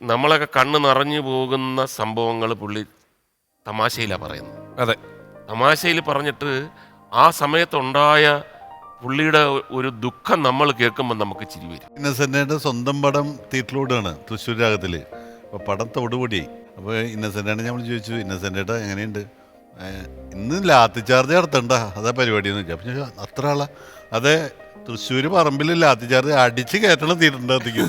നമ്മളൊക്കെ കണ്ണ് നിറഞ്ഞു പോകുന്ന സംഭവങ്ങൾ പുള്ളി തമാശയിലാണ് പറയുന്നത്. അതെ, തമാശയിൽ പറഞ്ഞിട്ട് ആ സമയത്തുണ്ടായ പുള്ളിയുടെ ഒരു ദുഃഖം നമ്മൾ കേൾക്കുമ്പോൾ നമുക്ക് ചിരി വരും. ഇന്നസെന്റിന്റെ സ്വന്തം പടം തിയേറ്ററിലൂടെയാണ് തൃശ്ശൂർ രാഗത്തില്. അപ്പോൾ പടം തോടുപൊടിയായി. അപ്പോൾ ഇന്നസെന്റാണ് നമ്മൾ ചോദിച്ചു, ഇന്നസെന്റേട്ടാ എങ്ങനെയുണ്ട്, ഇന്ന് ലാത്തി ചാർജ് നടത്തണ്ട അതാ പരിപാടിയെന്ന് വെച്ചാൽ. അപ്പം ചോദിച്ചാൽ അത്ര ആളാ? അതെ, തൃശ്ശൂർ പറമ്പിൽ ലാത്തി ചാർജ് അടിച്ച് കയറ്റണം തീരുണ്ടാകത്തേക്ക്.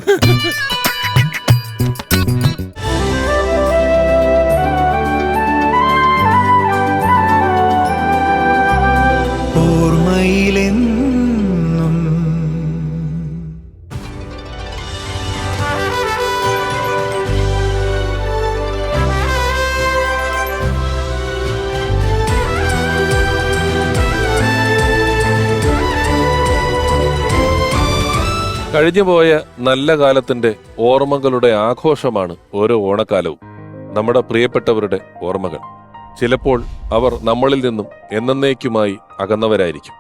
കഴിഞ്ഞുപോയ നല്ല കാലത്തിന്റെ ഓർമ്മകളുടെ ആഘോഷമാണ് ഓരോ ഓണക്കാലവും. നമ്മുടെ പ്രിയപ്പെട്ടവരുടെ ഓർമ്മകൾ. ചിലപ്പോൾ അവർ നമ്മളിൽ നിന്നും എന്നേക്കുമായി അകന്നവരായിരിക്കും.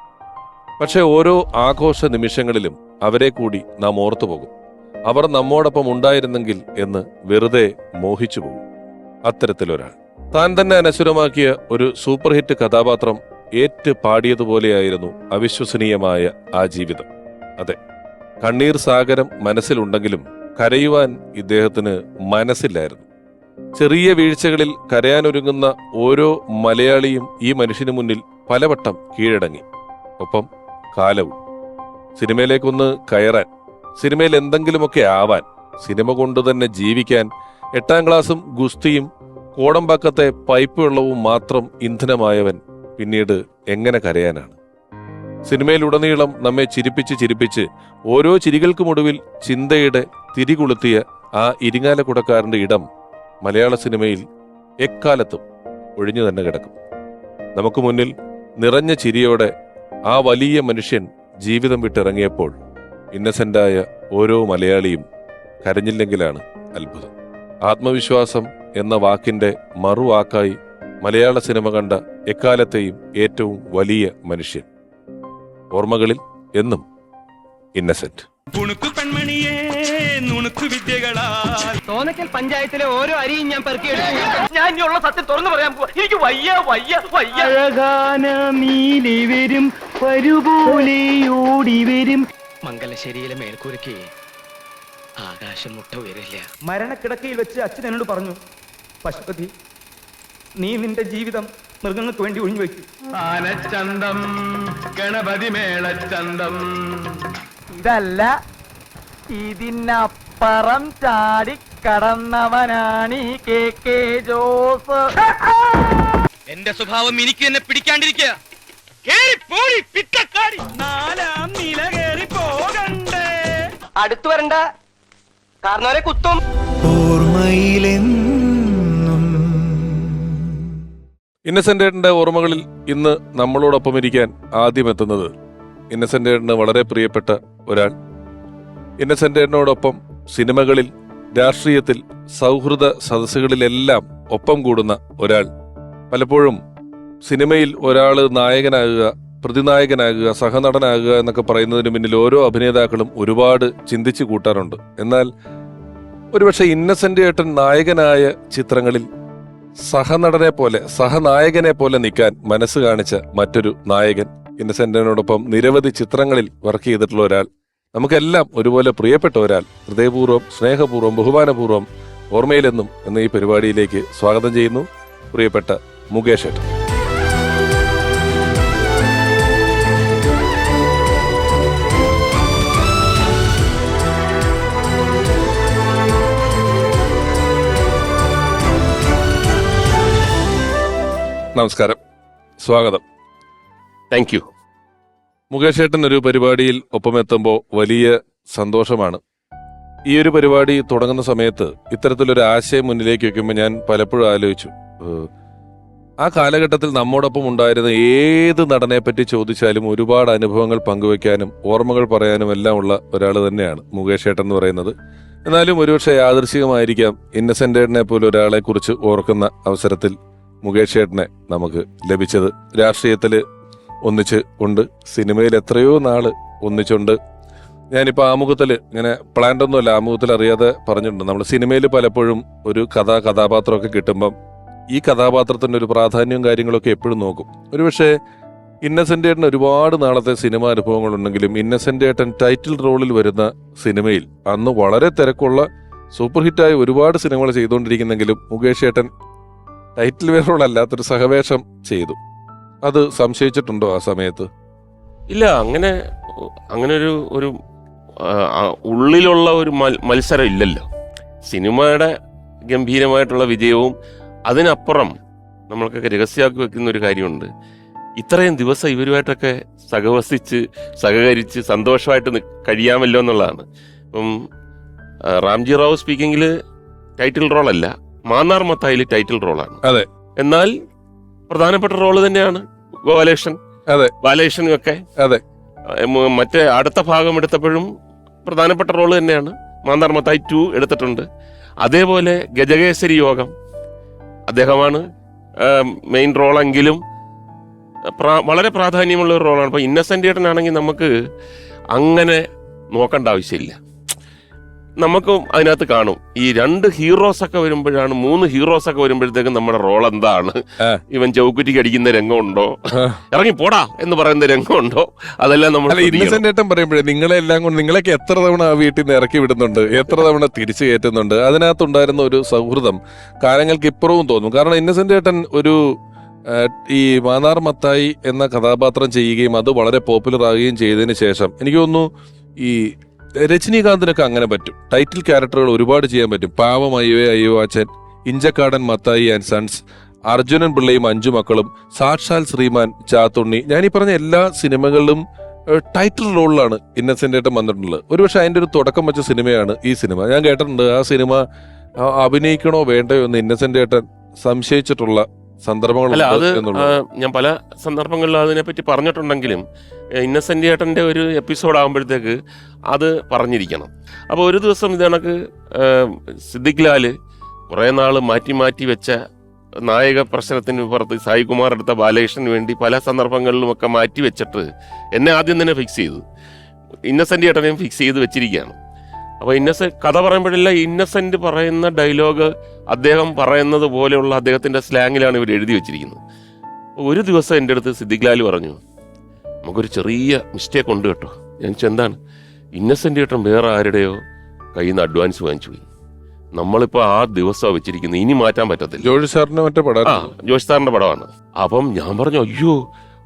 പക്ഷെ ഓരോ ആഘോഷ നിമിഷങ്ങളിലും അവരെ കൂടി നാം ഓർത്തുപോകും. അവർ നമ്മോടൊപ്പം ഉണ്ടായിരുന്നെങ്കിൽ എന്ന് വെറുതെ മോഹിച്ചു പോകും. അത്തരത്തിലൊരാൾ താൻ തന്നെ അനശ്വരമാക്കിയ ഒരു സൂപ്പർ ഹിറ്റ് കഥാപാത്രം ഏറ്റ് പാടിയതുപോലെയായിരുന്നു അവിശ്വസനീയമായ ആ ജീവിതം. അതെ, കണ്ണീർ സാഗരം മനസ്സിലുണ്ടെങ്കിലും കരയുവാൻ ഇദ്ദേഹത്തിന് മനസ്സില്ലായിരുന്നു. ചെറിയ വീഴ്ചകളിൽ കരയാനൊരുങ്ങുന്ന ഓരോ മലയാളിയും ഈ മനുഷ്യന് മുന്നിൽ പലവട്ടം കീഴടങ്ങി. ഒപ്പം കാലവും. സിനിമയിലേക്കൊന്ന് കയറാൻ, സിനിമയിൽ എന്തെങ്കിലുമൊക്കെ ആവാൻ, സിനിമ കൊണ്ട് തന്നെ ജീവിക്കാൻ 8ാം ക്ലാസും ഗുസ്തിയും കോടമ്പാക്കത്തെ പൈപ്പ് വെള്ളവും മാത്രം ഇന്ധനമായവൻ പിന്നീട് എങ്ങനെ കരയാനാണ്? സിനിമയിലുടനീളം നമ്മെ ചിരിപ്പിച്ച് ഓരോ ചിരികൾക്കുമൊടുവിൽ ചിന്തയുടെ തിരികൊളുത്തിയ ആ ഇരിങ്ങാലക്കുടക്കാരന്റെ ഇടം മലയാള സിനിമയിൽ എക്കാലത്തും ഒഴിഞ്ഞു തന്നെ കിടക്കും. നമുക്ക് മുന്നിൽ നിറഞ്ഞ ചിരിയോടെ ആ വലിയ മനുഷ്യൻ ജീവിതം വിട്ടിറങ്ങിയപ്പോൾ ഇന്നസെന്റായ ഓരോ മലയാളിയും കരഞ്ഞില്ലെങ്കിലാണ് അത്ഭുതം. ആത്മവിശ്വാസം എന്ന വാക്കിന്റെ മറുവാക്കായി മലയാള സിനിമ കണ്ട എക്കാലത്തെയും ഏറ്റവും വലിയ മനുഷ്യൻ. ഓർമ്മകളിൽ എന്നും ഇന്നസെന്റ്. തോന്നക്കൽ പഞ്ചായത്തിലെ ഓരോ അരിയും ഞാൻ പെറുക്കിയെടുക്കും. ഞാൻ ഇനിയുള്ള സത്യം തുറന്നു പറയാൻ പോവാ. എനിക്ക് വയ്യ. നീലി വരും പരുപോലെയോടി വരും. മംഗലശ്ശേരിയിലെ മേൽക്കൂരയ്ക്ക് ആകാശം മുട്ട ഉയരില്ല. മരണക്കിടക്കയിൽ വെച്ച് അച്ഛൻ എന്നോട് പറഞ്ഞു, പശുപതി, നീ നിന്റെ ജീവിതം മൃഗങ്ങൾക്ക് വേണ്ടി ഒഴിഞ്ഞു വെക്കും. ആനച്ചന്തം ഗണപതി മേളച്ചന്തം. ഇതല്ല, ഇതിനപ്പുറം ചാടി കടന്നവനാണ് ഈ KK ജോസ്. എന്റെ സ്വഭാവം എനിക്ക് തന്നെ പിടിക്കാണ്ടിരിക്കുക. നാലാം നില കേറി പോകണ്ടേ? അടുത്തു വരണ്ട, കാരണവരെ കുത്തും. ഇന്നസെന്റേട്ടന്റെ ഓർമ്മകളിൽ ഇന്ന് നമ്മളോടൊപ്പം ഇരിക്കാൻ ആദ്യം എത്തുന്നത് ഇന്നസെന്റേട്ടന് വളരെ പ്രിയപ്പെട്ട ഒരാൾ. ഇന്നസെന്റേട്ടനോടൊപ്പം സിനിമകളിൽ, രാഷ്ട്രീയത്തിൽ, സൗഹൃദ സദസ്സുകളിലെല്ലാം ഒപ്പം കൂടുന്ന ഒരാൾ. പലപ്പോഴും സിനിമയിൽ ഒരാൾ നായകനാകുക, പ്രതിനായകനാകുക, സഹനടനാകുക എന്നൊക്കെ പറയുന്നതിന് പിന്നിൽ ഓരോ അഭിനേതാക്കളും ഒരുപാട് ചിന്തിച്ചു കൂട്ടാറുണ്ട്. എന്നാൽ ഒരുപക്ഷെ ഇന്നസെന്റ് ഏട്ടൻ നായകനായ ചിത്രങ്ങളിൽ സഹനടനെ പോലെ, സഹനായകനെ പോലെ നിൽക്കാൻ മനസ്സ് കാണിച്ച മറ്റൊരു നായകൻ. ഇന്നസെന്റിനോടൊപ്പം നിരവധി ചിത്രങ്ങളിൽ വർക്ക് ചെയ്തിട്ടുള്ള ഒരാൾ, നമുക്കെല്ലാം ഒരുപോലെ പ്രിയപ്പെട്ട ഒരാൾ. ഹൃദയപൂർവ്വം, സ്നേഹപൂർവ്വം, ബഹുമാനപൂർവ്വം ഓർമ്മയിലെന്നും എന്ന ഈ പരിപാടിയിലേക്ക് സ്വാഗതം ചെയ്യുന്നു പ്രിയപ്പെട്ട മുകേഷ് ഏട്ടൻ. നമസ്കാരം, സ്വാഗതം. Thank you. മുകേഷ് ഏട്ടൻ ഒരു പരിപാടിയിൽ ഒപ്പമെത്തുമ്പോൾ വലിയ സന്തോഷമാണ്. ഈ ഒരു പരിപാടി തുടങ്ങുന്ന സമയത്ത് ഇത്തരത്തിലൊരു ആശയം മുന്നിലേക്ക് വെക്കുമ്പോൾ ഞാൻ പലപ്പോഴും ആലോചിച്ചു, ആ കാലഘട്ടത്തിൽ നമ്മോടൊപ്പം ഉണ്ടായിരുന്ന ഏത് നടനെ പറ്റി ചോദിച്ചാലും ഒരുപാട് അനുഭവങ്ങൾ പങ്കുവെക്കാനും ഓർമ്മകൾ പറയാനും എല്ലാം ഉള്ള ഒരാൾ തന്നെയാണ് മുകേഷ് ഏട്ടൻ എന്ന് പറയുന്നത്. എന്നാലും ഒരുപക്ഷെ യാദൃശ്ചികമായിരിക്കാം ഇന്നസെന്റേട്ടനെ പോലെ ഒരാളെ കുറിച്ച് ഓർക്കുന്ന അവസരത്തിൽ മുകേഷ് ഏട്ടനെ നമുക്ക് ലഭിച്ചത്. രാഷ്ട്രീയത്തില് ഒന്നിച്ച് ഉണ്ട്, സിനിമയിൽ എത്രയോ നാള് ഒന്നിച്ചുണ്ട്, ഞാനിപ്പോൾ ആമുഖത്തിൽ ഇങ്ങനെ പ്ലാന്റ് ഒന്നുമല്ല, ആമുഖത്തിൽ അറിയാതെ പറഞ്ഞിട്ടുണ്ട്. നമ്മൾ സിനിമയിൽ പലപ്പോഴും ഒരു കഥാപാത്രമൊക്കെ കിട്ടുമ്പം ഈ കഥാപാത്രത്തിൻ്റെ ഒരു പ്രാധാന്യവും കാര്യങ്ങളൊക്കെ എപ്പോഴും നോക്കും. ഒരുപക്ഷെ ഇന്നസെന്റ് ഏട്ടൻ ഒരുപാട് നാളത്തെ സിനിമാ അനുഭവങ്ങളുണ്ടെങ്കിലും ഇന്നസെന്റ് ഏട്ടൻ ടൈറ്റിൽ റോളിൽ വരുന്ന സിനിമയിൽ അന്ന് വളരെ തിരക്കുള്ള സൂപ്പർ ഹിറ്റായ ഒരുപാട് സിനിമകൾ ചെയ്തുകൊണ്ടിരിക്കുന്നെങ്കിലും മുകേഷ് ഏട്ടൻ ടൈറ്റിൽ റോൾ അല്ലാത്തൊരു സഹവേഷം ചെയ്തു. അത് സംശയിച്ചിട്ടുണ്ടോ ആ സമയത്ത്? ഇല്ല, അങ്ങനെ ഒരു ഉള്ളിലുള്ള ഒരു മത്സരം ഇല്ലല്ലോ. സിനിമയുടെ ഗംഭീരമായിട്ടുള്ള വിജയവും അതിനപ്പുറം നമ്മൾക്കൊക്കെ രഹസ്യമാക്കി വെക്കുന്ന ഒരു കാര്യമുണ്ട്. ഇത്രയും ദിവസം ഇവരുമായിട്ടൊക്കെ സഹകരിച്ച് സന്തോഷമായിട്ട് കഴിയാമല്ലോ എന്നുള്ളതാണ്. ഇപ്പം റാംജി റാവു സ്പീക്കിങ്ങിൽ ടൈറ്റിൽ റോളല്ല, മാന്നാർ മത്തായിൽ ടൈറ്റിൽ റോളാണ്. അതെ. എന്നാൽ പ്രധാനപ്പെട്ട റോള് തന്നെയാണ് ബാലകൃഷ്ണനും ഒക്കെ. അതെ. മറ്റേ അടുത്ത ഭാഗം എടുത്തപ്പോഴും പ്രധാനപ്പെട്ട റോള് തന്നെയാണ്. മാന്നാർ മത്തായി 2 എടുത്തിട്ടുണ്ട്. അതേപോലെ ഗജകേസരി യോഗം അദ്ദേഹമാണ് മെയിൻ റോളെങ്കിലും വളരെ പ്രാധാന്യമുള്ള ഒരു റോളാണ്. അപ്പോൾ ഇന്നസെന്റ് ഏട്ടനാണെങ്കിൽ നമുക്ക് അങ്ങനെ നോക്കേണ്ട ആവശ്യമില്ല. നമുക്കും അതിനകത്ത് കാണും ഈ 2 ഹീറോസൊക്കെ വരുമ്പോഴാണ്, 3 ഹീറോസൊക്കെ വരുമ്പോഴത്തേക്കും നമ്മുടെ റോൾ എന്താണ്, ഇവൻ ചൗക്കുറ്റിക്ക് അടിക്കുന്ന രംഗമുണ്ടോ, ഇറങ്ങി പോടാ എന്ന് പറയുന്ന രംഗമുണ്ടോ, അതെല്ലാം നമ്മൾ. ഇന്നസെന്റ് ഏട്ടൻ പറയുമ്പോഴേ നിങ്ങളെല്ലാം കൊണ്ട് നിങ്ങളൊക്കെ എത്ര തവണ ആ വീട്ടിൽ നിന്ന് ഇറക്കി വിടുന്നുണ്ട്, എത്ര തവണ തിരിച്ചു കയറ്റുന്നുണ്ട്, അതിനകത്തുണ്ടായിരുന്ന ഒരു സൗഹൃദം കാലങ്ങൾക്ക് ഇപ്പുറവും തോന്നും. കാരണം ഇന്നസെന്റ് ഏട്ടൻ ഈ മാന്നാർ മത്തായി എന്ന കഥാപാത്രം ചെയ്യുകയും അത് വളരെ പോപ്പുലർ ആകുകയും ചെയ്തതിന് ശേഷം എനിക്ക് തോന്നുന്നു ഈ രജനീകാന്തിനൊക്കെ അങ്ങനെ പറ്റും. ടൈറ്റിൽ ക്യാരക്ടറുകൾ ഒരുപാട് ചെയ്യാൻ പറ്റും. പാവം അയ്യോ അച്ഛൻ, ഇഞ്ചക്കാടൻ മത്തായി ആൻഡ് സൺസ്, അർജുനൻ പിള്ളയും 5 മക്കളും, സാക്ഷാൽ ശ്രീമാൻ, ചാത്തുണ്ണി, ഞാനീ പറഞ്ഞ എല്ലാ സിനിമകളിലും ടൈറ്റിൽ റോളിലാണ് ഇന്നസെന്റ് ഏട്ടൻ വന്നിട്ടുള്ളത്. ഒരുപക്ഷെ അതിൻ്റെ ഒരു തുടക്കം വെച്ച സിനിമയാണ് ഈ സിനിമ. ഞാൻ കേട്ടിട്ടുണ്ട് ആ സിനിമ അഭിനയിക്കണോ വേണ്ടയോ എന്ന് ഇന്നസെന്റ് ഏട്ടൻ സംശയിച്ചിട്ടുള്ള സന്ദർഭങ്ങൾ. അത് ഞാൻ പല സന്ദർഭങ്ങളിലും അതിനെപ്പറ്റി പറഞ്ഞിട്ടുണ്ടെങ്കിലും ഇന്നസെന്റ് ഏട്ടൻ്റെ ഒരു എപ്പിസോഡ് ആകുമ്പോഴത്തേക്ക് അത് പറഞ്ഞിരിക്കണം. അപ്പോൾ ഒരു ദിവസം ഇത് കണക്ക് സിദ്ദിഖ് ലാല് കുറേ നാൾ മാറ്റി വെച്ച നായക പ്രശ്നത്തിന് പുറത്ത് സായികുമാർ എടുത്ത ബാലകൃഷ്ണന് വേണ്ടി പല സന്ദർഭങ്ങളിലുമൊക്കെ മാറ്റി വെച്ചിട്ട് എന്നെ ആദ്യം തന്നെ ഫിക്സ് ചെയ്തു, ഇന്നസെന്റ് ഏട്ടനെയും ഫിക്സ് ചെയ്ത് വെച്ചിരിക്കുകയാണ്. അപ്പോൾ കഥ പറയുമ്പോഴല്ല ഇന്നസെന്റ് പറയുന്ന ഡയലോഗ് അദ്ദേഹം പറയുന്നത് പോലെയുള്ള അദ്ദേഹത്തിൻ്റെ സ്ലാങ്ങിലാണ് ഇവർ എഴുതി വെച്ചിരിക്കുന്നത്. ഒരു ദിവസം എൻ്റെ അടുത്ത് സിദ്ദിഖ് ലാൽ പറഞ്ഞു, നമുക്കൊരു ചെറിയ മിസ്റ്റേക്ക് ഉണ്ട് കേട്ടോ. ഞാൻ എന്താണ്? ഇന്നസെന്റ് ഏട്ടൻ വേറെ ആരുടെയോ കയ്യിൽ നിന്ന് അഡ്വാൻസ് വാങ്ങിച്ചു പോയി. നമ്മളിപ്പോൾ ആ ദിവസമാണ് വെച്ചിരിക്കുന്നത്, ഇനി മാറ്റാൻ പറ്റത്തില്ല. ജോഷി സാറിന്റെ പടമാണ്. അപ്പം ഞാൻ പറഞ്ഞു, അയ്യോ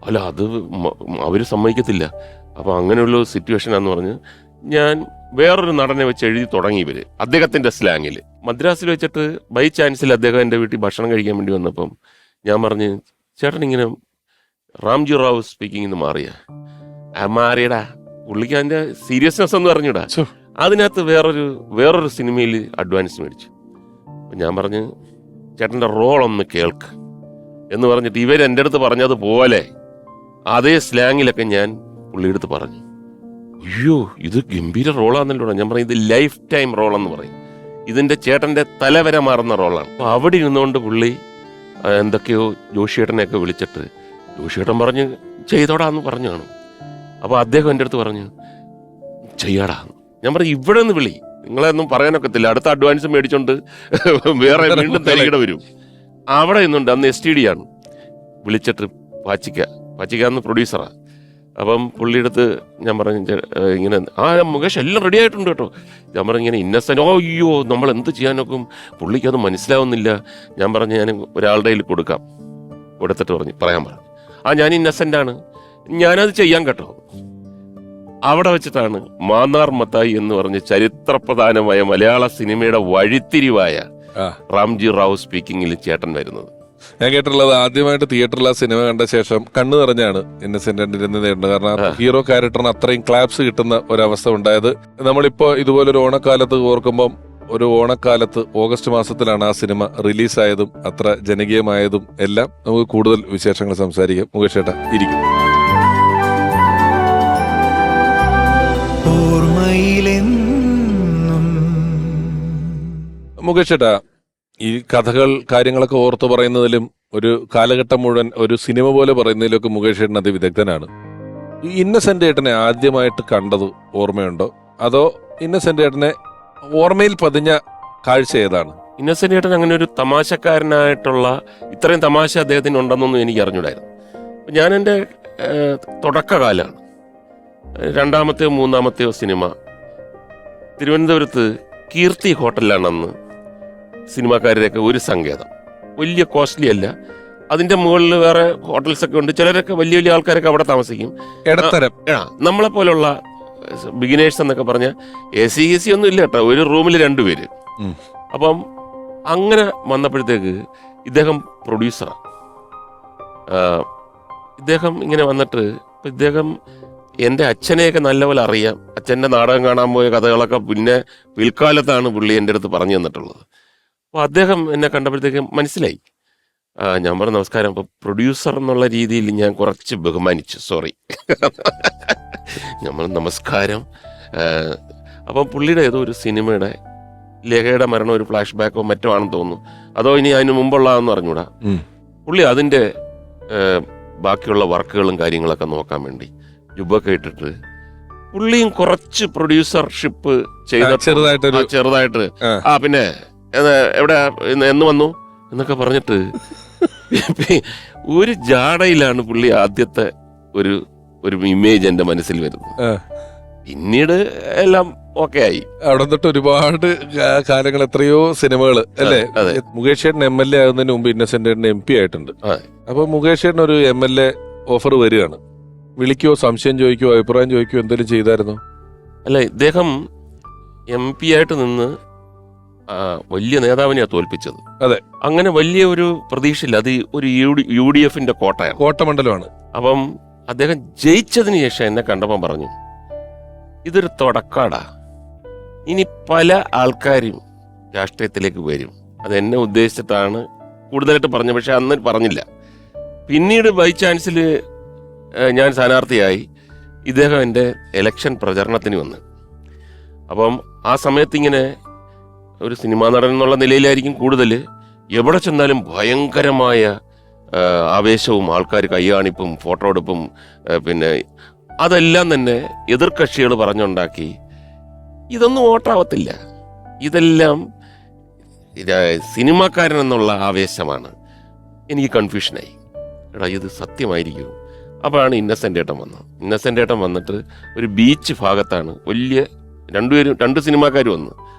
അല്ല, അത് അവർ സമ്മതിക്കത്തില്ല. അപ്പം അങ്ങനെയുള്ള സിറ്റുവേഷനാന്ന് പറഞ്ഞ് ഞാൻ വേറൊരു നടനെ വെച്ച് എഴുതി തുടങ്ങി. ഇവര് അദ്ദേഹത്തിന്റെ സ്ലാങ്ങിൽ മദ്രാസിൽ വെച്ചിട്ട് ബൈ ചാൻസിൽ അദ്ദേഹം എൻ്റെ വീട്ടിൽ ഭക്ഷണം കഴിക്കാൻ വേണ്ടി വന്നപ്പം ഞാൻ പറഞ്ഞ്, ചേട്ടൻ ഇങ്ങനെ റാംജി റാവു സ്പീക്കിംഗ് മാറിയടാ, പുള്ളിക്ക് അതിന്റെ സീരിയസ്നെസ് എന്ന് പറഞ്ഞിടാ. അതിനകത്ത് വേറൊരു സിനിമയിൽ അഡ്വാൻസ് മേടിച്ചു. അപ്പം ഞാൻ പറഞ്ഞു, ചേട്ടൻ്റെ റോളൊന്ന് കേൾക്ക് എന്ന് പറഞ്ഞിട്ട് ഇവരെൻ്റെ അടുത്ത് പറഞ്ഞതുപോലെ അതേ സ്ലാങ്ങിലൊക്കെ ഞാൻ പുള്ളിയെടുത്ത് പറഞ്ഞു. അയ്യോ ഇത് ഗംഭീര റോളാന്നല്ലോ. ഞാൻ പറയും, ഇത് ലൈഫ് ടൈം റോളെന്ന് പറയും, ഇതിൻ്റെ ചേട്ടൻ്റെ തലവര മാറുന്ന റോളാണ്. അപ്പോൾ അവിടെ ഇരുന്നുകൊണ്ട് പുള്ളി എന്തൊക്കെയോ ജോഷിയേട്ടനെയൊക്കെ വിളിച്ചിട്ട് ജോഷിയേട്ടൻ പറഞ്ഞ് ചെയ്തോടാന്ന് പറഞ്ഞു കാണും. അപ്പോൾ അദ്ദേഹം എൻ്റെ അടുത്ത് പറഞ്ഞു, ചെയ്യാടാ. ഞാൻ പറഞ്ഞു, ഇവിടെ നിന്ന് വിളി, നിങ്ങളെയൊന്നും പറയാനൊക്കത്തില്ല, അടുത്ത അഡ്വാൻസ് മേടിച്ചോണ്ട് വേറെ വീണ്ടും തരികിട വരും. അവിടെ നിന്നുണ്ട്, അന്ന് STD ആണ്, വിളിച്ചിട്ട് പാച്ചിക്കാന്ന് പ്രൊഡ്യൂസറാണ്. അപ്പം പുള്ളിയെടുത്ത് ഞാൻ പറഞ്ഞു, ഇങ്ങനെ മുകേഷ് എല്ലാം റെഡി ആയിട്ടുണ്ട് കേട്ടോ. ഞാൻ പറഞ്ഞു, ഇങ്ങനെ ഇന്നസെന്റ്, അയ്യോ നമ്മൾ എന്ത് ചെയ്യാനൊക്കും, പുള്ളിക്കത് മനസ്സിലാവുന്നില്ല. ഞാൻ പറഞ്ഞു, ഞാൻ ഒരാളുടെ കയ്യിൽ കൊടുത്തിട്ട് പറയാൻ പറഞ്ഞു, ഞാൻ ഇന്നസെന്റാണ്, ഞാനത് ചെയ്യാൻ കേട്ടോ. അവിടെ വെച്ചിട്ടാണ് മാന്നാർ മത്തായി എന്ന് പറഞ്ഞ് ചരിത്രപ്രധാനമായ മലയാള സിനിമയുടെ വഴിത്തിരിവായ റാംജി റാവു സ്പീക്കിങ്ങിൽ ചേട്ടൻ വരുന്നത്. ഞാൻ കേട്ടിട്ടുള്ളത് ആദ്യമായിട്ട് തിയേറ്ററിൽ ആ സിനിമ കണ്ട ശേഷം കണ്ണു നിറഞ്ഞാണ് ഇന്നസെന്റ് ഇരുന്നതുണ്ട്. കാരണം ഹീറോ ക്യാരക്ടറിന് അത്രയും ക്ലാപ്സ് കിട്ടുന്ന ഒരവസ്ഥ ഉണ്ടായത്. നമ്മളിപ്പോ ഇതുപോലൊരു ഓണക്കാലത്ത് ഓർക്കുമ്പം, ഒരു ഓണക്കാലത്ത് ഓഗസ്റ്റ് മാസത്തിലാണ് ആ സിനിമ റിലീസായതും അത്ര ജനകീയമായതും എല്ലാം. നമുക്ക് കൂടുതൽ വിശേഷങ്ങൾ സംസാരിക്കാം. മുകേഷ് ചേട്ടാ ഇരിക്കും. മുകേഷ് ചേട്ടാ, ഈ കഥകൾ കാര്യങ്ങളൊക്കെ ഓർത്തു പറയുന്നതിലും ഒരു കാലഘട്ടം മുഴുവൻ ഒരു സിനിമ പോലെ പറയുന്നതിലൊക്കെ മുകേഷ് ചേട്ടൻ അതിവിദഗ്ധനാണ്. ഈ ഇന്നസെന്റ് ഏട്ടനെ ആദ്യമായിട്ട് കണ്ടത് ഓർമ്മയുണ്ടോ, അതോ ഇന്നസെന്റ് ഏട്ടനെ ഓർമ്മയിൽ പതിഞ്ഞ കാഴ്ച ഏതാണ്? ഇന്നസെന്റ് ഏട്ടൻ അങ്ങനെ ഒരു തമാശക്കാരനായിട്ടുള്ള ഇത്രയും തമാശ അദ്ദേഹത്തിന് ഉണ്ടെന്നൊന്നും എനിക്ക് അറിഞ്ഞൂടായിരുന്നു. ഞാൻ എൻ്റെ തുടക്കകാലമാണ്, രണ്ടാമത്തെയോ മൂന്നാമത്തെയോ സിനിമ തിരുവനന്തപുരത്ത് കീർത്തി ഹോട്ടലിലാണ് അന്ന് സിനിമാക്കാരുടെയൊക്കെ ഒരു സങ്കേതം. വലിയ കോസ്റ്റ്ലി അല്ല, അതിൻ്റെ മുകളിൽ വേറെ ഹോട്ടൽസൊക്കെ ഉണ്ട്. ചിലരൊക്കെ വലിയ വലിയ ആൾക്കാരൊക്കെ അവിടെ താമസിക്കും. ഇടത്തരം നമ്മളെ പോലുള്ള ബിഗിനേഴ്സ് എന്നൊക്കെ പറഞ്ഞാൽ AC ഒന്നും ഇല്ല കേട്ടോ, ഒരു റൂമിൽ 2 പേര്. അപ്പം അങ്ങനെ വന്നപ്പോഴത്തേക്ക് ഇദ്ദേഹം പ്രൊഡ്യൂസറാണ്. ഇദ്ദേഹം ഇങ്ങനെ വന്നിട്ട് ഇദ്ദേഹം എൻ്റെ അച്ഛനെയൊക്കെ നല്ലപോലെ അറിയാം. അച്ഛൻ്റെ നാടകം കാണാൻ പോയ കഥകളൊക്കെ പിന്നെ പിൽക്കാലത്താണ് പുള്ളി എൻ്റെ അടുത്ത് പറഞ്ഞു തന്നിട്ടുള്ളത്. അപ്പോൾ അദ്ദേഹം എന്നെ കണ്ടപ്പോഴത്തേക്കും മനസ്സിലായി. ഞാൻ പറഞ്ഞു നമസ്കാരം. അപ്പോൾ പ്രൊഡ്യൂസർ എന്നുള്ള രീതിയിൽ ഞാൻ കുറച്ച് ബഹുമാനിച്ചു, സോറി. ഞാൻ പറഞ്ഞു നമസ്കാരം. അപ്പം പുള്ളിയുടെ ഏതോ ഒരു സിനിമയുടെ ലേഖയുടെ മരണം ഒരു ഫ്ലാഷ് ബാക്കോ മറ്റോ ആണെന്ന് തോന്നുന്നു, അതോ ഇനി അതിന് മുമ്പുള്ളതെന്ന് അറിഞ്ഞൂടാ. പുള്ളി അതിൻ്റെ ബാക്കിയുള്ള വർക്കുകളും കാര്യങ്ങളൊക്കെ നോക്കാൻ വേണ്ടി ജുബൊക്കെ ഇട്ടിട്ട് പുള്ളിയും കുറച്ച് പ്രൊഡ്യൂസർഷിപ്പ് ചെയ്ത ചെറുതായിട്ട് പിന്നെ എവിടെ എന്ന് വന്നു എന്നൊക്കെ പറഞ്ഞിട്ട് ഒരു ജാടയിലാണ് പുള്ളി ആദ്യത്തെ ഒരു ഇമേജ് എൻ്റെ മനസ്സിൽ വരുന്നത്. പിന്നീട് എല്ലാം ഓക്കെ ആയി. അവിടെ തൊട്ട് ഒരുപാട് കാലങ്ങൾ, എത്രയോ സിനിമകൾ അല്ലേ. മുകേഷ് ചേട്ടൻ MLA ആകുന്നതിന് മുമ്പ് ഇന്നസെന്റ് ചേട്ടൻ MP ആയിട്ടുണ്ട്. അപ്പൊ മുകേഷ് ചേട്ടൻ ഒരു MLA ഓഫർ വരികയാണ്, വിളിക്കോ, സംശയം ചോദിക്കോ, അഭിപ്രായം ചോദിക്കോ, എന്തെങ്കിലും ചെയ്തായിരുന്നോ? അല്ല, ഇദ്ദേഹം MP ആയിട്ട് നിന്ന് വലിയ നേതാവിനെയാണ് തോൽപ്പിച്ചത്. അതെ, അങ്ങനെ വലിയ ഒരു പ്രതീക്ഷയില്ല. അത് ഒരു UDF-ന്റെ കോട്ടയാണ്, കോട്ടമണ്ഡലമാണ്. അപ്പം അദ്ദേഹം ജയിച്ചതിന് ശേഷം എന്നെ കണ്ടപ്പം പറഞ്ഞു, ഇതൊരു തുടക്കാടാ, ഇനി പല ആൾക്കാരും രാഷ്ട്രീയത്തിലേക്ക് വരും. അത് എന്നെ ഉദ്ദേശിച്ചിട്ടാണ് കൂടുതലായിട്ട് പറഞ്ഞത്. പക്ഷെ അന്ന് പറഞ്ഞില്ല. പിന്നീട് ബൈ ചാൻസിൽ ഞാൻ സ്ഥാനാർത്ഥിയായി. ഇദ്ദേഹം എൻ്റെ ഇലക്ഷൻ പ്രചരണത്തിന് വന്ന്. അപ്പം ആ സമയത്ത് ഇങ്ങനെ ഒരു സിനിമാ നടൻ എന്നുള്ള നിലയിലായിരിക്കും കൂടുതൽ. എവിടെ ചെന്നാലും ഭയങ്കരമായ ആവേശവും ആൾക്കാർ കയ്യാണിപ്പും ഫോട്ടോ എടുപ്പും പിന്നെ അതെല്ലാം തന്നെ എതിർകക്ഷികൾ പറഞ്ഞുണ്ടാക്കി. ഇതൊന്നും വോട്ടാവത്തില്ല, ഇതെല്ലാം സിനിമാക്കാരൻ എന്നുള്ള ആവേശമാണ്. എനിക്ക് കൺഫ്യൂഷനായി. എടാ ഇത് സത്യമായിരിക്കും. അപ്പോഴാണ് ഇന്നസെന്റ് ഏട്ടൻ വന്നത്. ഇന്നസെന്റ് ഏട്ടൻ വന്നിട്ട് ഒരു ബീച്ച് ഭാഗത്താണ് വലിയ 2 സിനിമാക്കാർ വന്നു,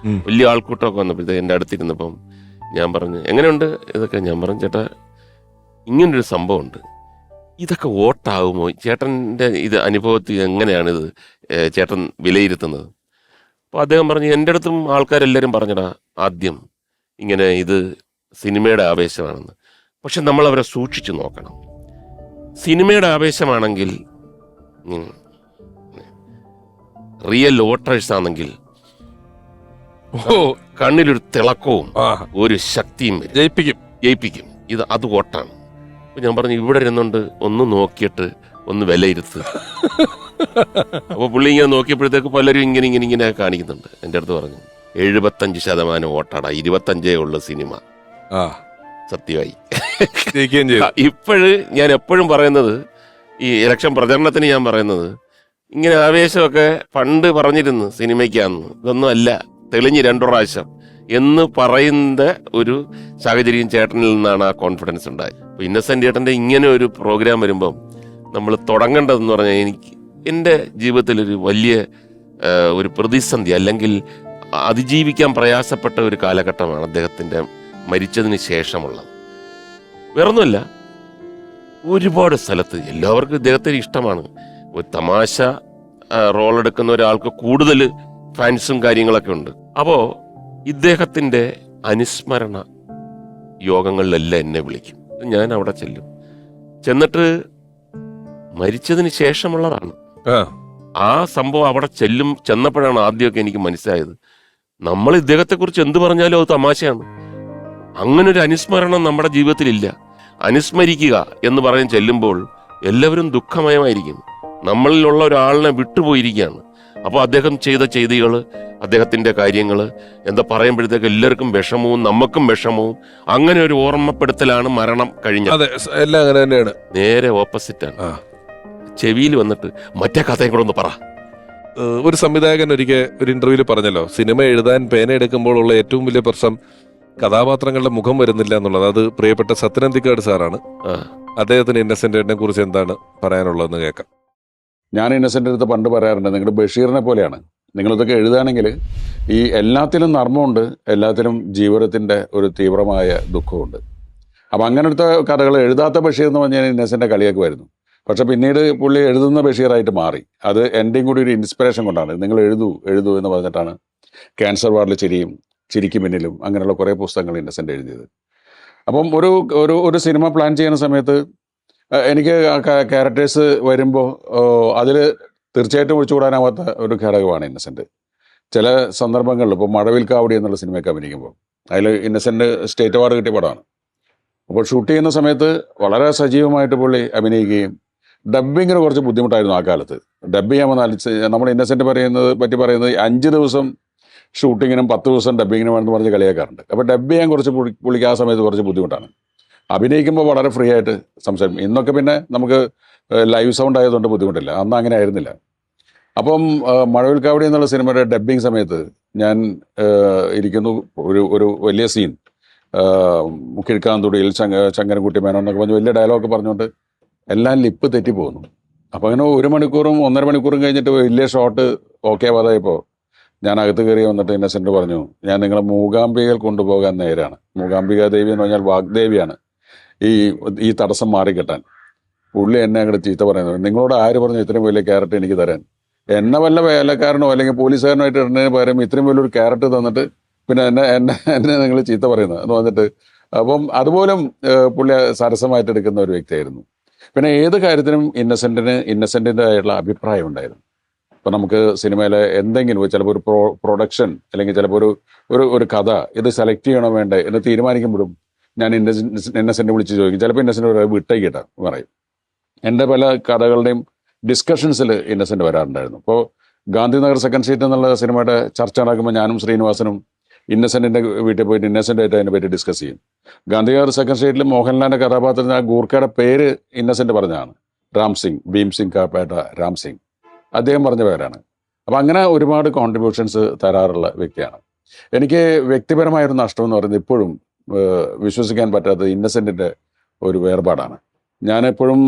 വലിയ ആൾക്കൂട്ടമൊക്കെ വന്നപ്പോഴത്തേക്ക് എൻ്റെ അടുത്തിരുന്നപ്പം ഞാൻ പറഞ്ഞു എങ്ങനെയുണ്ട് ഇതൊക്കെ. ഞാൻ പറഞ്ഞു ചേട്ടാ ഇങ്ങനൊരു സംഭവമുണ്ട്, ഇതൊക്കെ വോട്ടാകുമോ? ചേട്ടൻ്റെ ഇത് അനുഭവത്തിൽ എങ്ങനെയാണിത് ചേട്ടൻ വിലയിരുത്തുന്നത്? അപ്പോൾ അദ്ദേഹം പറഞ്ഞു എൻ്റെ അടുത്തും ആൾക്കാരെല്ലാവരും പറഞ്ഞടാ ആദ്യം ഇങ്ങനെ ഇത് സിനിമയുടെ ആവേശമാണെന്ന്. പക്ഷെ നമ്മളവരെ സൂക്ഷിച്ചു നോക്കണം. സിനിമയുടെ ആവേശമാണെങ്കിൽ, റിയൽ വോട്ടേഴ്സ് ആണെങ്കിൽ കണ്ണിലൊരു തിളക്കവും ഒരു ശക്തിയും വരും, ജയിപ്പിക്കും. അത് വോട്ടാണ്. അപ്പോൾ ഞാൻ പറഞ്ഞു ഇവിടെ ഇരുന്നുകൊണ്ട് ഒന്ന് നോക്കിയിട്ട് ഒന്ന് വിലയിരുത്ത്. അപ്പോൾ പുള്ളി ഇങ്ങനെ നോക്കിയപ്പോഴത്തേക്ക് പലരും ഇങ്ങനെ കാണിക്കുന്നുണ്ട്. എൻ്റെ അടുത്ത് പറഞ്ഞു 75% വോട്ടാടാ, 25 ഉള്ളു സിനിമ. സത്യമായി. ഇപ്പോഴ് ഞാൻ എപ്പോഴും പറയുന്നത്, ഈ ഇലക്ഷൻ പ്രചരണത്തിന് ഞാൻ പറയുന്നത്, ഇങ്ങനെ ആവേശമൊക്കെ പണ്ട് പറഞ്ഞിരുന്നു സിനിമയ്ക്കാന്ന്, ഇതൊന്നും അല്ല, തെളിഞ്ഞ് 2 പ്രാവശ്യം എന്ന് പറയുന്ന ഒരു സാഹചര്യം ചേട്ടനിൽ നിന്നാണ് ആ കോൺഫിഡൻസ് ഉണ്ടായത്. അപ്പോൾ ഇന്നസെന്റ് ചേട്ടൻ്റെ ഇങ്ങനെ ഒരു പ്രോഗ്രാം വരുമ്പം നമ്മൾ തുടങ്ങേണ്ടതെന്ന് പറഞ്ഞാൽ, എൻ്റെ ജീവിതത്തിലൊരു വലിയ ഒരു പ്രതിസന്ധി അല്ലെങ്കിൽ അതിജീവിക്കാൻ പ്രയാസപ്പെട്ട ഒരു കാലഘട്ടമാണ് അദ്ദേഹത്തിൻ്റെ മരിച്ചതിന് ശേഷമുള്ളത്. വേറൊന്നുമല്ല, ഒരുപാട് സ്ഥലത്ത് എല്ലാവർക്കും ഇദ്ദേഹത്തിന് ഇഷ്ടമാണ്. ഒരു തമാശ റോളെടുക്കുന്ന ഒരാൾക്ക് കൂടുതൽ ഫാൻസും കാര്യങ്ങളൊക്കെ ഉണ്ട്. അപ്പോൾ ഇദ്ദേഹത്തിൻ്റെ അനുസ്മരണ യോഗങ്ങളിലെല്ലാം എന്നെ വിളിക്കും. ഞാൻ അവിടെ ചെന്നിട്ട് മരിച്ചതിന് ശേഷമുള്ളതാണ് ആ സംഭവം. അവിടെ ചെന്നപ്പോഴാണ് ആദ്യമൊക്കെ എനിക്ക് മനസ്സിലായത്, നമ്മൾ ഇദ്ദേഹത്തെക്കുറിച്ച് എന്ത് പറഞ്ഞാലും അത് തമാശയാണ്. അങ്ങനൊരു അനുസ്മരണം നമ്മുടെ ജീവിതത്തിലില്ല. അനുസ്മരിക്കുക എന്ന് പറഞ്ഞ് ചെല്ലുമ്പോൾ എല്ലാവരും ദുഃഖമയമായിരിക്കും. നമ്മളിലുള്ള ഒരാളിനെ വിട്ടുപോയിരിക്കുകയാണ്. അപ്പോൾ അദ്ദേഹം ചെയ്ത ചെയ്തികൾ, അദ്ദേഹത്തിൻ്റെ കാര്യങ്ങൾ എന്താ പറയുമ്പോഴത്തേക്ക് എല്ലാവർക്കും വിഷമവും നമുക്കും വിഷമവും. അങ്ങനെ ഒരു ഓർമ്മപ്പെടുത്തലാണ് മരണം കഴിഞ്ഞത്. എല്ലാം അങ്ങനെ തന്നെയാണ്. നേരെ ഓപ്പോസിറ്റാണ്. ചെവിയിൽ വന്നിട്ട് മറ്റേ കഥയും കൂടെ ഒന്ന് പറ. ഒരു സംവിധായകൻ ഒരിക്കൽ ഒരു ഇന്റർവ്യൂവിൽ പറഞ്ഞല്ലോ, സിനിമ എഴുതാൻ പേന എടുക്കുമ്പോഴുള്ള ഏറ്റവും വലിയ പ്രശ്നം കഥാപാത്രങ്ങളുടെ മുഖം വരുന്നില്ല എന്നുള്ളത്. അത് പ്രിയപ്പെട്ട സത്യനന്ദിക്കാട് സാറാണ്. അദ്ദേഹത്തിന് ഇന്നസെന്റിനെ കുറിച്ച് എന്താണ് പറയാനുള്ളതെന്ന് കേൾക്കാം. ഞാൻ ഇന്നസെന്റ് അടുത്ത് പണ്ട് പറയാറുണ്ട്, നിങ്ങൾ ബഷീറിനെ പോലെയാണ്. നിങ്ങളിതൊക്കെ എഴുതുകയാണെങ്കിൽ ഈ എല്ലാത്തിലും നർമ്മമുണ്ട്, എല്ലാത്തിലും ജീവിതത്തിൻ്റെ ഒരു തീവ്രമായ ദുഃഖമുണ്ട്. അപ്പം അങ്ങനത്തെ കഥകൾ എഴുതാത്ത ബഷീർ എന്ന് പറഞ്ഞാൽ ഇന്നസെൻ്റെ കളിയാക്കുമായിരുന്നു. പക്ഷെ പിന്നീട് പുള്ളി എഴുതുന്ന ബഷീറായിട്ട് മാറി. അത് എൻ്റെയും കൂടി ഒരു ഇൻസ്പിറേഷൻ കൊണ്ടാണ്. നിങ്ങൾ എഴുതൂ എന്ന് പറഞ്ഞിട്ടാണ് ക്യാൻസർ വാർഡിൽ ചിരിക്ക് പിന്നിലും അങ്ങനെയുള്ള കുറേ പുസ്തകങ്ങൾ ഇന്നസെൻ്റ് എഴുതിയത്. അപ്പം ഒരു സിനിമ പ്ലാൻ ചെയ്യുന്ന സമയത്ത് എനിക്ക് ക്യാരക്ടേഴ്സ് വരുമ്പോൾ അതിൽ തീർച്ചയായിട്ടും ഒഴിച്ചുകൂടാനാവാത്ത ഒരു ഘടകമാണ് ഇന്നസെൻ്റ്. ചില സന്ദർഭങ്ങളിൽ ഇപ്പോൾ മഴവിൽ കാവടി എന്നുള്ള സിനിമയൊക്കെ അഭിനയിക്കുമ്പോൾ അതിൽ ഇന്നസെൻ്റ് സ്റ്റേറ്റ് അവാർഡ് കിട്ടിയ പടമാണ്. അപ്പോൾ ഷൂട്ട് ചെയ്യുന്ന സമയത്ത് വളരെ സജീവമായിട്ട് പുള്ളി അഭിനയിക്കുകയും ഡബ്ബിങ്ങിന് കുറച്ച് ബുദ്ധിമുട്ടായിരുന്നു ആ കാലത്ത്. ഡബ്ബ് ചെയ്യാമെന്ന് നമ്മൾ ഇന്നസെൻ്റ് പറ്റി പറയുന്നത് 5 ദിവസം ഷൂട്ടിങ്ങിനും 10 ദിവസം ഡബ്ബിങ്ങിനും വേണമെന്ന് പറഞ്ഞ് കളിയാക്കാറുണ്ട്. അപ്പോൾ ഡബ്ബ് ചെയ്യാൻ കുറച്ച് പുള്ളിക്ക് ആ സമയത്ത് കുറച്ച് ബുദ്ധിമുട്ടാണ്. അഭിനയിക്കുമ്പോൾ വളരെ ഫ്രീ ആയിട്ട് സംസാരിക്കും. ഇന്നൊക്കെ പിന്നെ നമുക്ക് ലൈവ് സൗണ്ട് ആയതുകൊണ്ട് ബുദ്ധിമുട്ടില്ല, അന്ന് അങ്ങനെ ആയിരുന്നില്ല. അപ്പം മഴവിൽ കാവടി എന്നുള്ള സിനിമയുടെ ഡബ്ബിങ് സമയത്ത് ഞാൻ ഇരിക്കുന്നു. ഒരു വലിയ സീൻ, കിഴക്കാന്തുടിയിൽ ചങ്ങരൻകുട്ടി മേനോൻ എന്നൊക്കെ പറഞ്ഞ് വലിയ ഡയലോഗ് പറഞ്ഞുകൊണ്ട് എല്ലാം ലിപ്പ് തെറ്റി പോകുന്നു. അപ്പോൾ അങ്ങനെ 1 മണിക്കൂറും 1.5 മണിക്കൂറും കഴിഞ്ഞിട്ട് വലിയ ഷോട്ട് ഓക്കെ ആവാതായപ്പോൾ ഞാൻ അകത്ത് കയറി വന്നിട്ട് ഇന്നസെൻ്റ് പറഞ്ഞു, ഞാൻ നിങ്ങളെ മൂകാംബികയിൽ കൊണ്ടുപോകാൻ നേരാണ്. മൂകാംബിക ദേവി എന്ന് പറഞ്ഞാൽ വാഗ്ദേവിയാണ് ഈ തടസ്സം മാറിക്കിട്ടാൻ. പുള്ളി എന്നെ അങ്ങോട്ട് ചീത്ത പറയുന്നത്, നിങ്ങളോട് ആര് പറഞ്ഞു ഇത്രയും വലിയ ക്യാരറ്റ് എനിക്ക് തരാൻ? എന്നെ വല്ല വേലക്കാരനോ അല്ലെങ്കിൽ പോലീസുകാരനോ ആയിട്ട് ഇടുന്നതിന് പകരം ഇത്രയും വലിയൊരു ക്യാരറ്റ് തന്നിട്ട് പിന്നെ എന്നെ നിങ്ങൾ ചീത്ത പറയുന്നത് എന്ന് പറഞ്ഞിട്ട്. അപ്പം അതുപോലും പുള്ളി സരസമായിട്ട് എടുക്കുന്ന ഒരു വ്യക്തിയായിരുന്നു. പിന്നെ ഏത് കാര്യത്തിനും ഇന്നസെൻറ്റിൻ്റെ ആയിട്ടുള്ള അഭിപ്രായം ഉണ്ടായിരുന്നു. ഇപ്പം നമുക്ക് സിനിമയിലെ എന്തെങ്കിലും ചിലപ്പോൾ ഒരു പ്രൊഡക്ഷൻ അല്ലെങ്കിൽ ചിലപ്പോൾ ഒരു കഥ ഇത് സെലക്ട് ചെയ്യണോ വേണ്ടേ എന്ന് തീരുമാനിക്കുമ്പോഴും ഞാൻ ഇന്നസെൻ്റ് വിളിച്ച് ചോദിക്കും. ചിലപ്പോൾ ഇന്നസെൻ്റ് വിട്ടേക്കിട്ടാ പറയും. എൻ്റെ പല കഥകളുടെയും ഡിസ്കഷൻസിൽ ഇന്നസെൻ്റ് വരാറുണ്ടായിരുന്നു. ഇപ്പോൾ ഗാന്ധിനഗർ സെക്കൻഡ് സ്ട്രീറ്റ് എന്നുള്ള സിനിമയുടെ ചർച്ച നടക്കുമ്പോൾ ഞാനും ശ്രീനിവാസനും ഇന്നസെൻറ്റിൻ്റെ വീട്ടിൽ പോയിട്ട് ഇന്നസെൻ്റായിട്ട് അതിനെ പറ്റി ഡിസ്കസ് ചെയ്യും. ഗാന്ധിനഗർ സെക്കൻഡ് സ്ട്രീറ്റിൽ മോഹൻലാലിൻ്റെ കഥാപാത്രത്തിന് ആ ഗൂർഖയുടെ പേര് ഇന്നസെൻ്റ് പറഞ്ഞതാണ്. രാം സിംഗ്, ഭീം സിംഗ് കാപ്പേട്ട രാം സിംഗ്, അദ്ദേഹം പറഞ്ഞ പേരാണ്. അപ്പം അങ്ങനെ ഒരുപാട് കോൺട്രിബ്യൂഷൻസ് തരാറുള്ള വ്യക്തിയാണ്. എനിക്ക് വ്യക്തിപരമായൊരു നഷ്ടം എന്ന് പറയുന്നത് ഇപ്പോഴും വിശ്വസിക്കാൻ പറ്റാത്തത് ഇന്നസെൻറ്റിൻ്റെ ഒരു വേർപാടാണ്. ഞാനെപ്പോഴും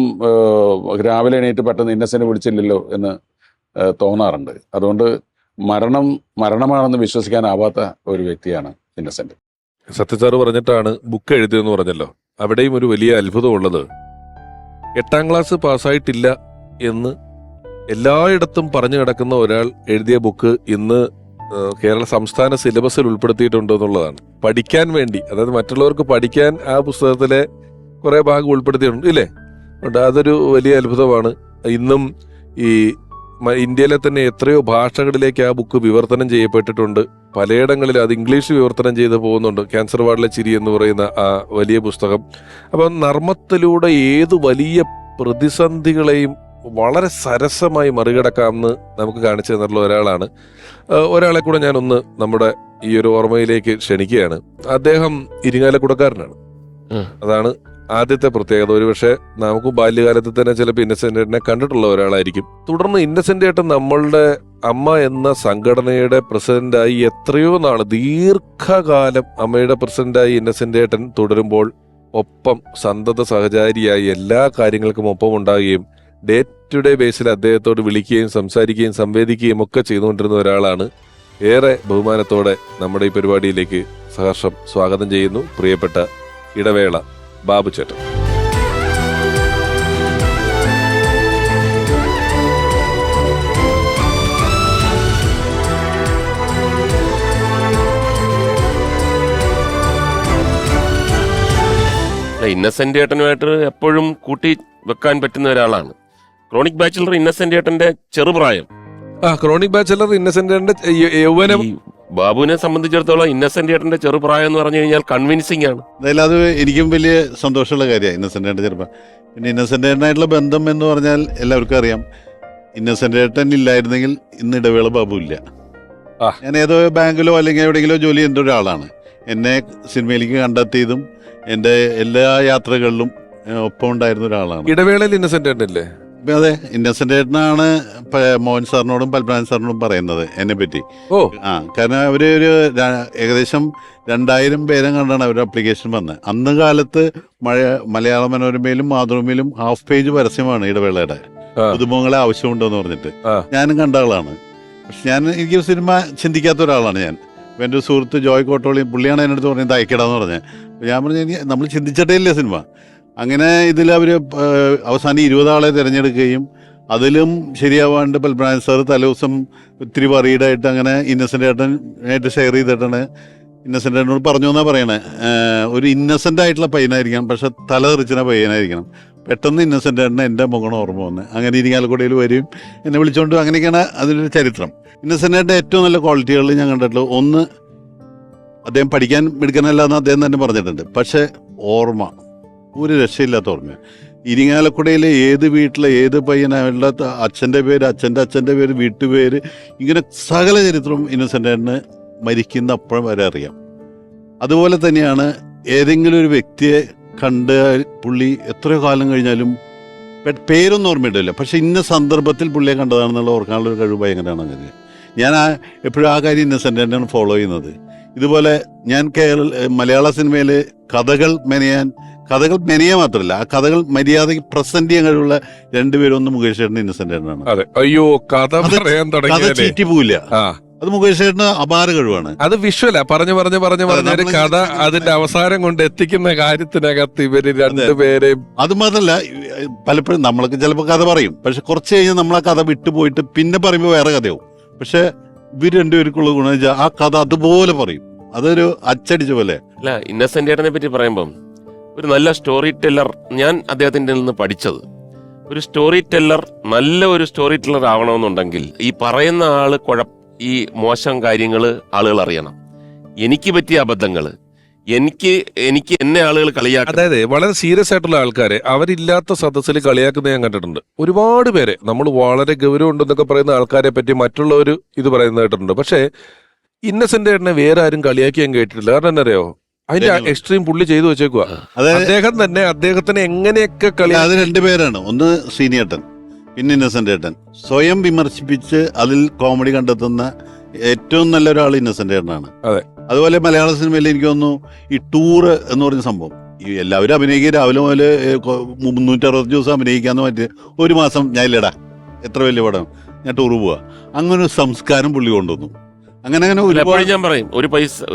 രാവിലെ എണീറ്റ് പെട്ടെന്ന് ഇന്നസെൻ്റ് വിളിച്ചില്ലല്ലോ എന്ന് തോന്നാറുണ്ട്. അതുകൊണ്ട് മരണമാണെന്ന് വിശ്വസിക്കാനാവാത്ത ഒരു വ്യക്തിയാണ് ഇന്നസെൻ്റ്. സത്യസാറ് പറഞ്ഞിട്ടാണ് ബുക്ക് എഴുതിയെന്ന് പറഞ്ഞല്ലോ. അവിടെയും ഒരു വലിയ അത്ഭുതമുള്ളത്, 8ാം ക്ലാസ് പാസ്സായിട്ടില്ല എന്ന് എല്ലായിടത്തും പറഞ്ഞു കിടക്കുന്ന ഒരാൾ എഴുതിയ ബുക്ക് ഇന്ന് കേരള സംസ്ഥാന സിലബസിൽ ഉൾപ്പെടുത്തിയിട്ടുണ്ട് എന്നുള്ളതാണ്. പഠിക്കാൻ വേണ്ടി, അതായത് മറ്റുള്ളവർക്ക് പഠിക്കാൻ ആ പുസ്തകത്തിലെ കുറെ ഭാഗം ഉൾപ്പെടുത്തിയിട്ടുണ്ട് ഇല്ലേ? അതൊരു വലിയ അത്ഭുതമാണ്. ഇന്നും ഈ ഇന്ത്യയിലെ തന്നെ എത്രയോ ഭാഷകളിലേക്ക് ആ ബുക്ക് വിവർത്തനം ചെയ്യപ്പെട്ടിട്ടുണ്ട്. പലയിടങ്ങളിൽ അത് ഇംഗ്ലീഷ് വിവർത്തനം ചെയ്ത് പോകുന്നുണ്ട്. ക്യാൻസർ വാർഡിലെ ചിരി എന്ന് പറയുന്ന ആ വലിയ പുസ്തകം. അപ്പം നർമ്മത്തിലൂടെ ഏത് വലിയ പ്രതിസന്ധികളെയും വളരെ സരസമായി മറികടക്കാമെന്ന് നമുക്ക് കാണിച്ചു തന്നിട്ടുള്ള ഒരാളെ കൂടെ ഞാനൊന്ന് നമ്മുടെ ഈ ഒരു ഓർമ്മയിലേക്ക് ക്ഷണിക്കുകയാണ്. അദ്ദേഹം ഇരിങ്ങാലക്കുടക്കാരനാണ്. അതാണ് ആദ്യത്തെ പ്രത്യേകത. ഒരുപക്ഷെ നമുക്ക് ബാല്യകാലത്ത് തന്നെ ചിലപ്പോൾ ഇന്നസെന്റിനെ കണ്ടിട്ടുള്ള ഒരാളായിരിക്കും. തുടർന്ന് ഇന്നസെന്റ് ഏട്ടൻ നമ്മളുടെ അമ്മ എന്ന സംഘടനയുടെ പ്രസിഡന്റായി എത്രയോ നാള്, ദീർഘകാലം അമ്മയുടെ പ്രസിഡന്റായി ഇന്നസെന്റ് ഏട്ടൻ തുടരുമ്പോൾ ഒപ്പം സന്തത സഹചാരിയായി എല്ലാ കാര്യങ്ങൾക്കും ഒപ്പം ഉണ്ടാകുകയും ഡേ ടു ഡേ ബേസിൽ അദ്ദേഹത്തോട് വിളിക്കുകയും സംസാരിക്കുകയും സംവേദിക്കുകയും ഒക്കെ ചെയ്തുകൊണ്ടിരുന്ന ഒരാളാണ്. ഏറെ ബഹുമാനത്തോടെ നമ്മുടെ ഈ പരിപാടിയിലേക്ക് സഹർഷം സ്വാഗതം ചെയ്യുന്നു പ്രിയപ്പെട്ട ഇടവേള ബാബു ചേട്ടൻ. ഇന്നസെന്റ് ഏട്ടനുമായിട്ട് എപ്പോഴും കൂട്ടി വെക്കാൻ പറ്റുന്ന ഒരാളാണ്. ക്രോണിക് ബാച്ചിലർ ഇന്നസെന്റ് ഏട്ടന്റെ ചെറുപ്രായം. ക്രോണിക് ബാച്ചിലർ ഇന്നസെന്റ് യൗവനം. ബാബുവിനെ സംബന്ധിച്ചിടത്തോളം ഇന്നസെന്റ് ഏട്ടന്റെ ചെറുപ്രായം എന്ന് പറഞ്ഞു കഴിഞ്ഞാൽ കൺവിൻസിംഗ് ആണ്. എന്തായാലും അത് എനിക്കും വലിയ സന്തോഷമുള്ള കാര്യമാണ് ഇന്നസെന്റ് ഏട്ടൻ ചെറുപ്പം. പിന്നെ ഇന്നസെന്റ് ഏട്ടനായിട്ടുള്ള ബന്ധം എന്ന് പറഞ്ഞാൽ എല്ലാവർക്കും അറിയാം. ഇന്നസെന്റ് ഏട്ടൻ ഇല്ലായിരുന്നെങ്കിൽ ഇന്ന് ഇടവേള ബാബു ഇല്ല. ഞാൻ ഏതോ ബാങ്കിലോ അല്ലെങ്കിൽ എവിടെയെങ്കിലോ ജോലി ചെയ്യേണ്ട ഒരാളാണ്. എന്നെ സിനിമയിലേക്ക് കണ്ടെത്തിയതും എൻ്റെ എല്ലാ യാത്രകളിലും ഒപ്പം ഉണ്ടായിരുന്ന ഒരാളാണ്. ഇടവേളയിൽ ഇന്നസെന്റ് ഏട്ടനില്ലേ? അതെ, ഇന്നസെന്റ് ഏട്ടനാണ് മോഹൻ സാറിനോടും പത്മനാഭൻ സാറിനോടും പറയുന്നത് എന്നെ പറ്റി. ഓ കാരണം അവര് ഒരു ഏകദേശം 2000 പേരെ കണ്ടാണ് അവരുടെ അപ്ലിക്കേഷൻ വന്നത്. അന്ന് കാലത്ത് മലയാള മനോരമയിലും മാതൃഭൂമിയിലും ഹാഫ് പേജ് പരസ്യമാണ് ഇടവേളയുടെ, പുതുമുഖങ്ങളെ ആവശ്യമുണ്ടോന്ന് പറഞ്ഞിട്ട്. ഞാനും കണ്ട ആളാണ്. പക്ഷെ എനിക്ക് സിനിമ ചിന്തിക്കാത്ത ഒരാളാണ് ഞാൻ. എൻ്റെ ഒരു സുഹൃത്ത് ജോയ് കോട്ടോളി, പുള്ളിയാണ് എൻ്റെ അടുത്ത് പറഞ്ഞത് അയക്കടാന്ന് പറഞ്ഞത്. ഞാൻ പറഞ്ഞു നമ്മൾ ചിന്തിച്ചിട്ടേ ഇല്ല സിനിമ. അങ്ങനെ ഇതിൽ അവർ അവസാനം 20 ആളെ തിരഞ്ഞെടുക്കുകയും അതിലും ശരിയാവാണ്ട് പത്മനാഭൻ സാർ തലേദിവസം ഒത്തിരി വറീഡായിട്ട് അങ്ങനെ ഇന്നസെൻ്റ് ഏട്ടനായിട്ട് ഷെയർ ചെയ്തിട്ടാണ് ഇന്നസെൻ്റ് ഏട്ടനോട് പറഞ്ഞു എന്നാ പറയണേ, ഒരു ഇന്നസെൻ്റ് ആയിട്ടുള്ള പയ്യനായിരിക്കണം, പക്ഷെ തല തെറിച്ചിന പയ്യനായിരിക്കണം. പെട്ടെന്ന് ഇന്നസെൻ്റ് ഏട്ടന് എൻ്റെ മുഖം ഓർമ്മ വന്ന് അങ്ങനെ ഇരിങ്ങാലക്കുടയിൽ വരും എന്നെ വിളിച്ചുകൊണ്ട്, അങ്ങനെയൊക്കെയാണ് അതിൻ്റെ ചരിത്രം. ഇന്നസെൻ്റ് ഏട്ടൻ്റെ ഏറ്റവും നല്ല ക്വാളിറ്റികളിൽ ഞാൻ കണ്ടിട്ടുള്ളത്, ഒന്ന് അദ്ദേഹം പഠിക്കാൻ മിടുക്കനല്ല എന്ന് അദ്ദേഹം തന്നെ പറഞ്ഞിട്ടുണ്ട്, പക്ഷേ ഓർമ്മ ഒരു രക്ഷയില്ലാത്ത ഓർമ്മ. ഇരിങ്ങാലക്കുടയിലെ ഏത് വീട്ടിലെ ഏത് പയ്യനായുള്ള അച്ഛൻ്റെ പേര്, അച്ഛൻ്റെ പേര്, വീട്ടുപേര്, ഇങ്ങനെ സകല ചരിത്രവും ഇന്നസെൻ്റ് ഏട്ടന് മരിക്കുന്ന അപ്പോഴും വരെ അറിയാം. അതുപോലെ തന്നെയാണ് ഏതെങ്കിലും ഒരു വ്യക്തിയെ കണ്ട് പുള്ളി എത്രയോ കാലം കഴിഞ്ഞാലും പേരൊന്നും ഓർമ്മയിട്ടില്ല, പക്ഷെ ഇന്ന സന്ദർഭത്തിൽ പുള്ളിയെ കണ്ടതാണെന്നുള്ള ഓർക്കാനുള്ള ഒരു കഴിവ് ഭയങ്കരമാണ്. അങ്ങനെ ഞാൻ എപ്പോഴും ആ കാര്യം ഇന്നസെൻ്റ് ഏട്ടനാണ് ഫോളോ ചെയ്യുന്നത്. ഇതുപോലെ ഞാൻ മലയാള സിനിമയിൽ കഥകൾ മെനയാൻ മാത്രമല്ല, ആ കഥകൾ മര്യാദയ്ക്ക് പ്രസന്റ് ചെയ്യാൻ കഴിവുള്ള രണ്ടുപേരും, ഒന്ന് മുകേഷ് ചേട്ടൻ, ഇന്നസെൻ്റ് ഏട്ടനാണ്. അയ്യോ, കഥ ചീറ്റി പോവില്ല. അത് മുകേഷ് ചേട്ടന് അപാര കഴിവാണ്. അത് വിഷ്വലാ, പറഞ്ഞു ഒരു കഥ അതിന്റെ അവസാനം കൊണ്ട് എത്തിക്കുന്ന കാര്യത്തിനകത്ത് ഇവര് രണ്ടുപേരെയും. അത് മാത്രല്ല, പലപ്പോഴും നമ്മളൊക്കെ ചിലപ്പോൾ കഥ പറയും, പക്ഷെ കുറച്ച് കഴിഞ്ഞ് നമ്മൾ ആ കഥ വിട്ടുപോയിട്ട് പിന്നെ പറയുമ്പോൾ വേറെ കഥയാവും. പക്ഷെ ഇവർ രണ്ടുപേർക്കുള്ള ഗുണം വെച്ചാൽ ആ കഥ അതുപോലെ പറയും, അതൊരു അച്ചടിച്ച പോലെ. അല്ല, ഇന്നസെന്റ് ഏട്ടനെ പറ്റി പറയുമ്പം ഒരു നല്ല സ്റ്റോറി ടെല്ലർ, ഞാൻ അദ്ദേഹത്തിൻ്റെ നിന്ന് പഠിച്ചത്, ഒരു സ്റ്റോറി ടെല്ലർ, നല്ല ഒരു സ്റ്റോറി ടെല്ലർ ആവണമെന്നുണ്ടെങ്കിൽ ഈ പറയുന്ന ആള് ഈ മോശം കാര്യങ്ങൾ ആളുകൾ അറിയണം. എനിക്ക് പറ്റിയ അബദ്ധങ്ങൾ, എനിക്ക് എന്നെ ആളുകൾ കളിയാക്കും. അതായത് വളരെ സീരിയസ് ആയിട്ടുള്ള ആൾക്കാരെ അവരില്ലാത്ത സദസ്സിൽ കളിയാക്കുന്ന ഞാൻ കണ്ടിട്ടുണ്ട്. ഒരുപാട് പേരെ നമ്മൾ വളരെ ഗൗരവം ഉണ്ടെന്നൊക്കെ പറയുന്ന ആൾക്കാരെ പറ്റി മറ്റുള്ളവർ ഇത് പറയുന്നത് കേട്ടിട്ടുണ്ട്. പക്ഷേ ഇന്നസെന്റ് ഏട്ടനെ വേറെ ആരും കളിയാക്കി ഞാൻ കേട്ടിട്ടില്ല. കാരണം എന്നറിയോ, അതിന്റെ എക്സ്ട്രീം പുള്ളി ചെയ്തു വെച്ചേക്കുക. അദ്ദേഹം തന്നെ അദ്ദേഹത്തിന് എങ്ങനെയൊക്കെ അത് രണ്ടുപേരാണ്. ഒന്ന് ശ്രീനിയേട്ടൻ, പിന്നെ ഇന്നസെന്റ് ഏട്ടൻ. സ്വയം വിമർശിപ്പിച്ച് അതിൽ കോമഡി കണ്ടെത്തുന്ന ഏറ്റവും നല്ല ഒരാൾ ഇന്നസെന്റ് ഏട്ടനാണ്. അതെ. അതുപോലെ മലയാള സിനിമയിൽ എനിക്ക് തോന്നുന്നു ഈ ടൂറ് എന്ന് പറഞ്ഞ സംഭവം, ഈ എല്ലാവരും അഭിനയിക്കുക, രാവിലെ മുതൽ 360 ദിവസം അഭിനയിക്കാന്ന് പറ്റി, ഒരു മാസം ഞാൻ ഇല്ലടാ, എത്ര വലിയ പടം, ഞാൻ ടൂറ് പോവാ, അങ്ങനെ ഒരു സംസ്കാരം പുള്ളി കൊണ്ടുവന്നു. അങ്ങനെ എപ്പോഴും ഞാൻ പറയും,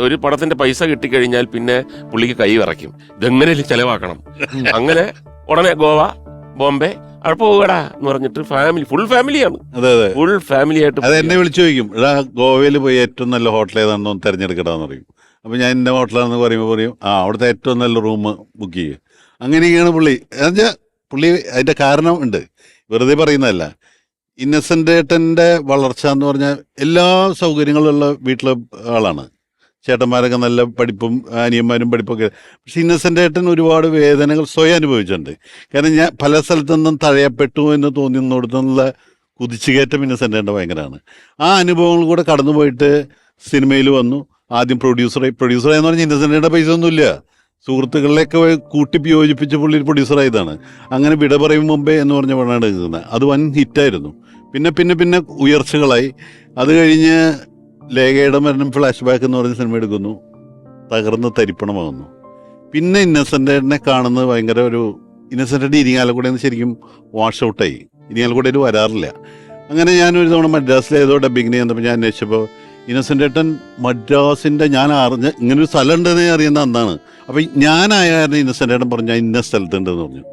ഒരു പടത്തിന്റെ പൈസ കിട്ടിക്കഴിഞ്ഞാൽ പിന്നെ പുള്ളിക്ക് കൈ വിറയ്ക്കും, ഇതെങ്ങനെയും ചെലവാക്കണം. അങ്ങനെ ഉടനെ ഗോവ, ബോംബെ, അവിടെ പോകടാ എന്ന് പറഞ്ഞിട്ട് ഫുൾ ഫാമിലിയാണ്. അതെ, ഫുൾ ഫാമിലി ആയിട്ട്. അത് എന്നെ വിളിച്ചു ചോദിക്കും, എടാ ഗോവയിൽ പോയി ഏറ്റവും നല്ല ഹോട്ടൽ ഏതാണെന്ന് തിരഞ്ഞെടുക്കടാന്ന് പറയും. അപ്പൊ ഞാൻ എന്റെ ഹോട്ടലാണെന്ന് പറയുമ്പോൾ പറയും, അവിടുത്തെ ഏറ്റവും നല്ല റൂം ബുക്ക് ചെയ്യും. അങ്ങനെയൊക്കെയാണ് പുള്ളി. എന്നുവെച്ചാൽ പുള്ളി അതിന്റെ കാരണം ഉണ്ട്, വെറുതെ പറയുന്നതല്ല. ഇന്നസെന്റ് ഏട്ടന്റെ വളർച്ച എന്ന് പറഞ്ഞാൽ എല്ലാ സൗകര്യങ്ങളുള്ള വീട്ടിലെ ആളാണ്. ചേട്ടന്മാരൊക്കെ നല്ല പഠിപ്പും അനിയന്മാരും പഠിപ്പൊക്കെ. പക്ഷെ ഇന്നസെന്റ് ഏട്ടൻ ഒരുപാട് വേദനകൾ സ്വയം അനുഭവിച്ചിട്ടുണ്ട്. കാരണം ഞാൻ പല സ്ഥലത്തു നിന്നും തഴയപ്പെട്ടു എന്ന് തോന്നുന്നിടത്തുനിന്നുള്ള കുതിച്ചുകയറ്റം ഇന്നസെന്റ് ഏട്ടൻ ഭയങ്കരമാണ്. ആ അനുഭവങ്ങൾ കൂടെ കടന്നുപോയിട്ട് സിനിമയിൽ വന്നു. ആദ്യം പ്രൊഡ്യൂസറായി എന്ന് പറഞ്ഞാൽ ഇന്നസെന്റ് ഏട്ടൻ്റെ പൈസ ഒന്നുമില്ല, സുഹൃത്തുക്കളിലേക്ക് കൂട്ടി യോജിപ്പിച്ച് പുള്ളി പ്രൊഡ്യൂസറായതാണ്. അങ്ങനെ വിട പറയും മുമ്പേ എന്ന് പറഞ്ഞ പടമാണ് എടുക്കുന്നത്. അത് വൻ ഹിറ്റായിരുന്നു. പിന്നെ ഉയർച്ചകളായി. അത് കഴിഞ്ഞ് ലേഖയുടെ മരണം ഫ്ലാഷ് ബാക്ക് എന്ന് പറഞ്ഞ സിനിമ എടുക്കുന്നു, തകർന്ന് തരിപ്പണമാകുന്നു. പിന്നെ ഇന്നസെന്റ് ഏട്ടനെ കാണുന്നത് ഭയങ്കര ഒരു, ഇന്നസെന്റ് ഏട്ടൻ ഇരിങ്ങാലക്കുടയിൽ നിന്ന് ശരിക്കും വാഷ് ഔട്ടായി, ഇരിങ്ങാലക്കുടയിൽ വരാറില്ല. അങ്ങനെ ഞാനൊരു തവണ മദ്രാസിലെ ഏതോ ഡബിങ്ങിന് ചെന്നപ്പോൾ ഞാൻ അന്വേഷിച്ചപ്പോൾ ഇന്നസെന്റ് ഏട്ടൻ മദ്രാസിന്റെ, ഞാൻ അറിഞ്ഞ് ഇങ്ങനൊരു സ്ഥലം ഉണ്ടെന്ന് അറിയുന്ന അന്നാണ്. അപ്പം ഞാനായിരുന്നു ഇന്നസെന്റ് ഏട്ടൻ പറഞ്ഞു ഞാൻ ഇന്ന സ്ഥലത്തുണ്ടെന്ന് പറഞ്ഞു.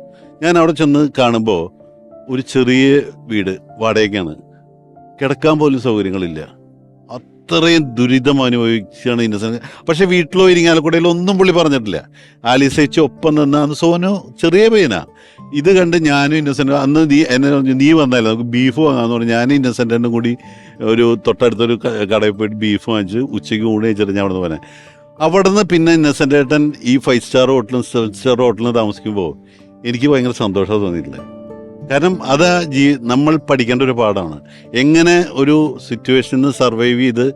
ഞാൻ അവിടെ ചെന്ന് കാണുമ്പോൾ ഒരു ചെറിയ വീട് വാടകയ്ക്കാണ്, കിടക്കാൻ പോലും സൗകര്യങ്ങളില്ല. അത്രയും ദുരിതം അനുഭവിച്ചാണ് ഇന്നസെന്റ്. പക്ഷെ വീട്ടിലോ ഇരിങ്ങാലക്കുടയിലോ ഒന്നും പുള്ളി പറഞ്ഞിട്ടില്ല. ആലിസേച്ചി ഒപ്പം നിന്ന്, അന്ന് സോനു ചെറിയ പയ്യനാ. ഇത് കണ്ട് ഞാനും ഇന്നസെന്റ്, അന്ന് എന്നെ നീ വന്നാലോ നമുക്ക് ബീഫ് വാങ്ങാന്ന് പറഞ്ഞു. ഞാനും ഇന്നസെന്റിനും കൂടി ഒരു തൊട്ടടുത്തൊരു കടയിൽ പോയിട്ട് ബീഫ് വാങ്ങിച്ച് ഉച്ചയ്ക്ക് ഊണ് കഴിച്ചിട്ട് ഞാൻ അവിടെ നിന്ന് പോനെ. അവിടെ നിന്ന് പിന്നെ ഇന്നസെന്റ് ഏട്ടൻ ഈ 5 സ്റ്റാർ ഹോട്ടലും 7 സ്റ്റാർ ഹോട്ടലിൽ താമസിക്കുമ്പോൾ എനിക്ക് ഭയങ്കര സന്തോഷം തോന്നിയിട്ടില്ല. കാരണം അത് നമ്മൾ പഠിക്കേണ്ട ഒരു പാഠമാണ്. എങ്ങനെ ഒരു സിറ്റുവേഷനിൽ സർവൈവ് ചെയ്ത്,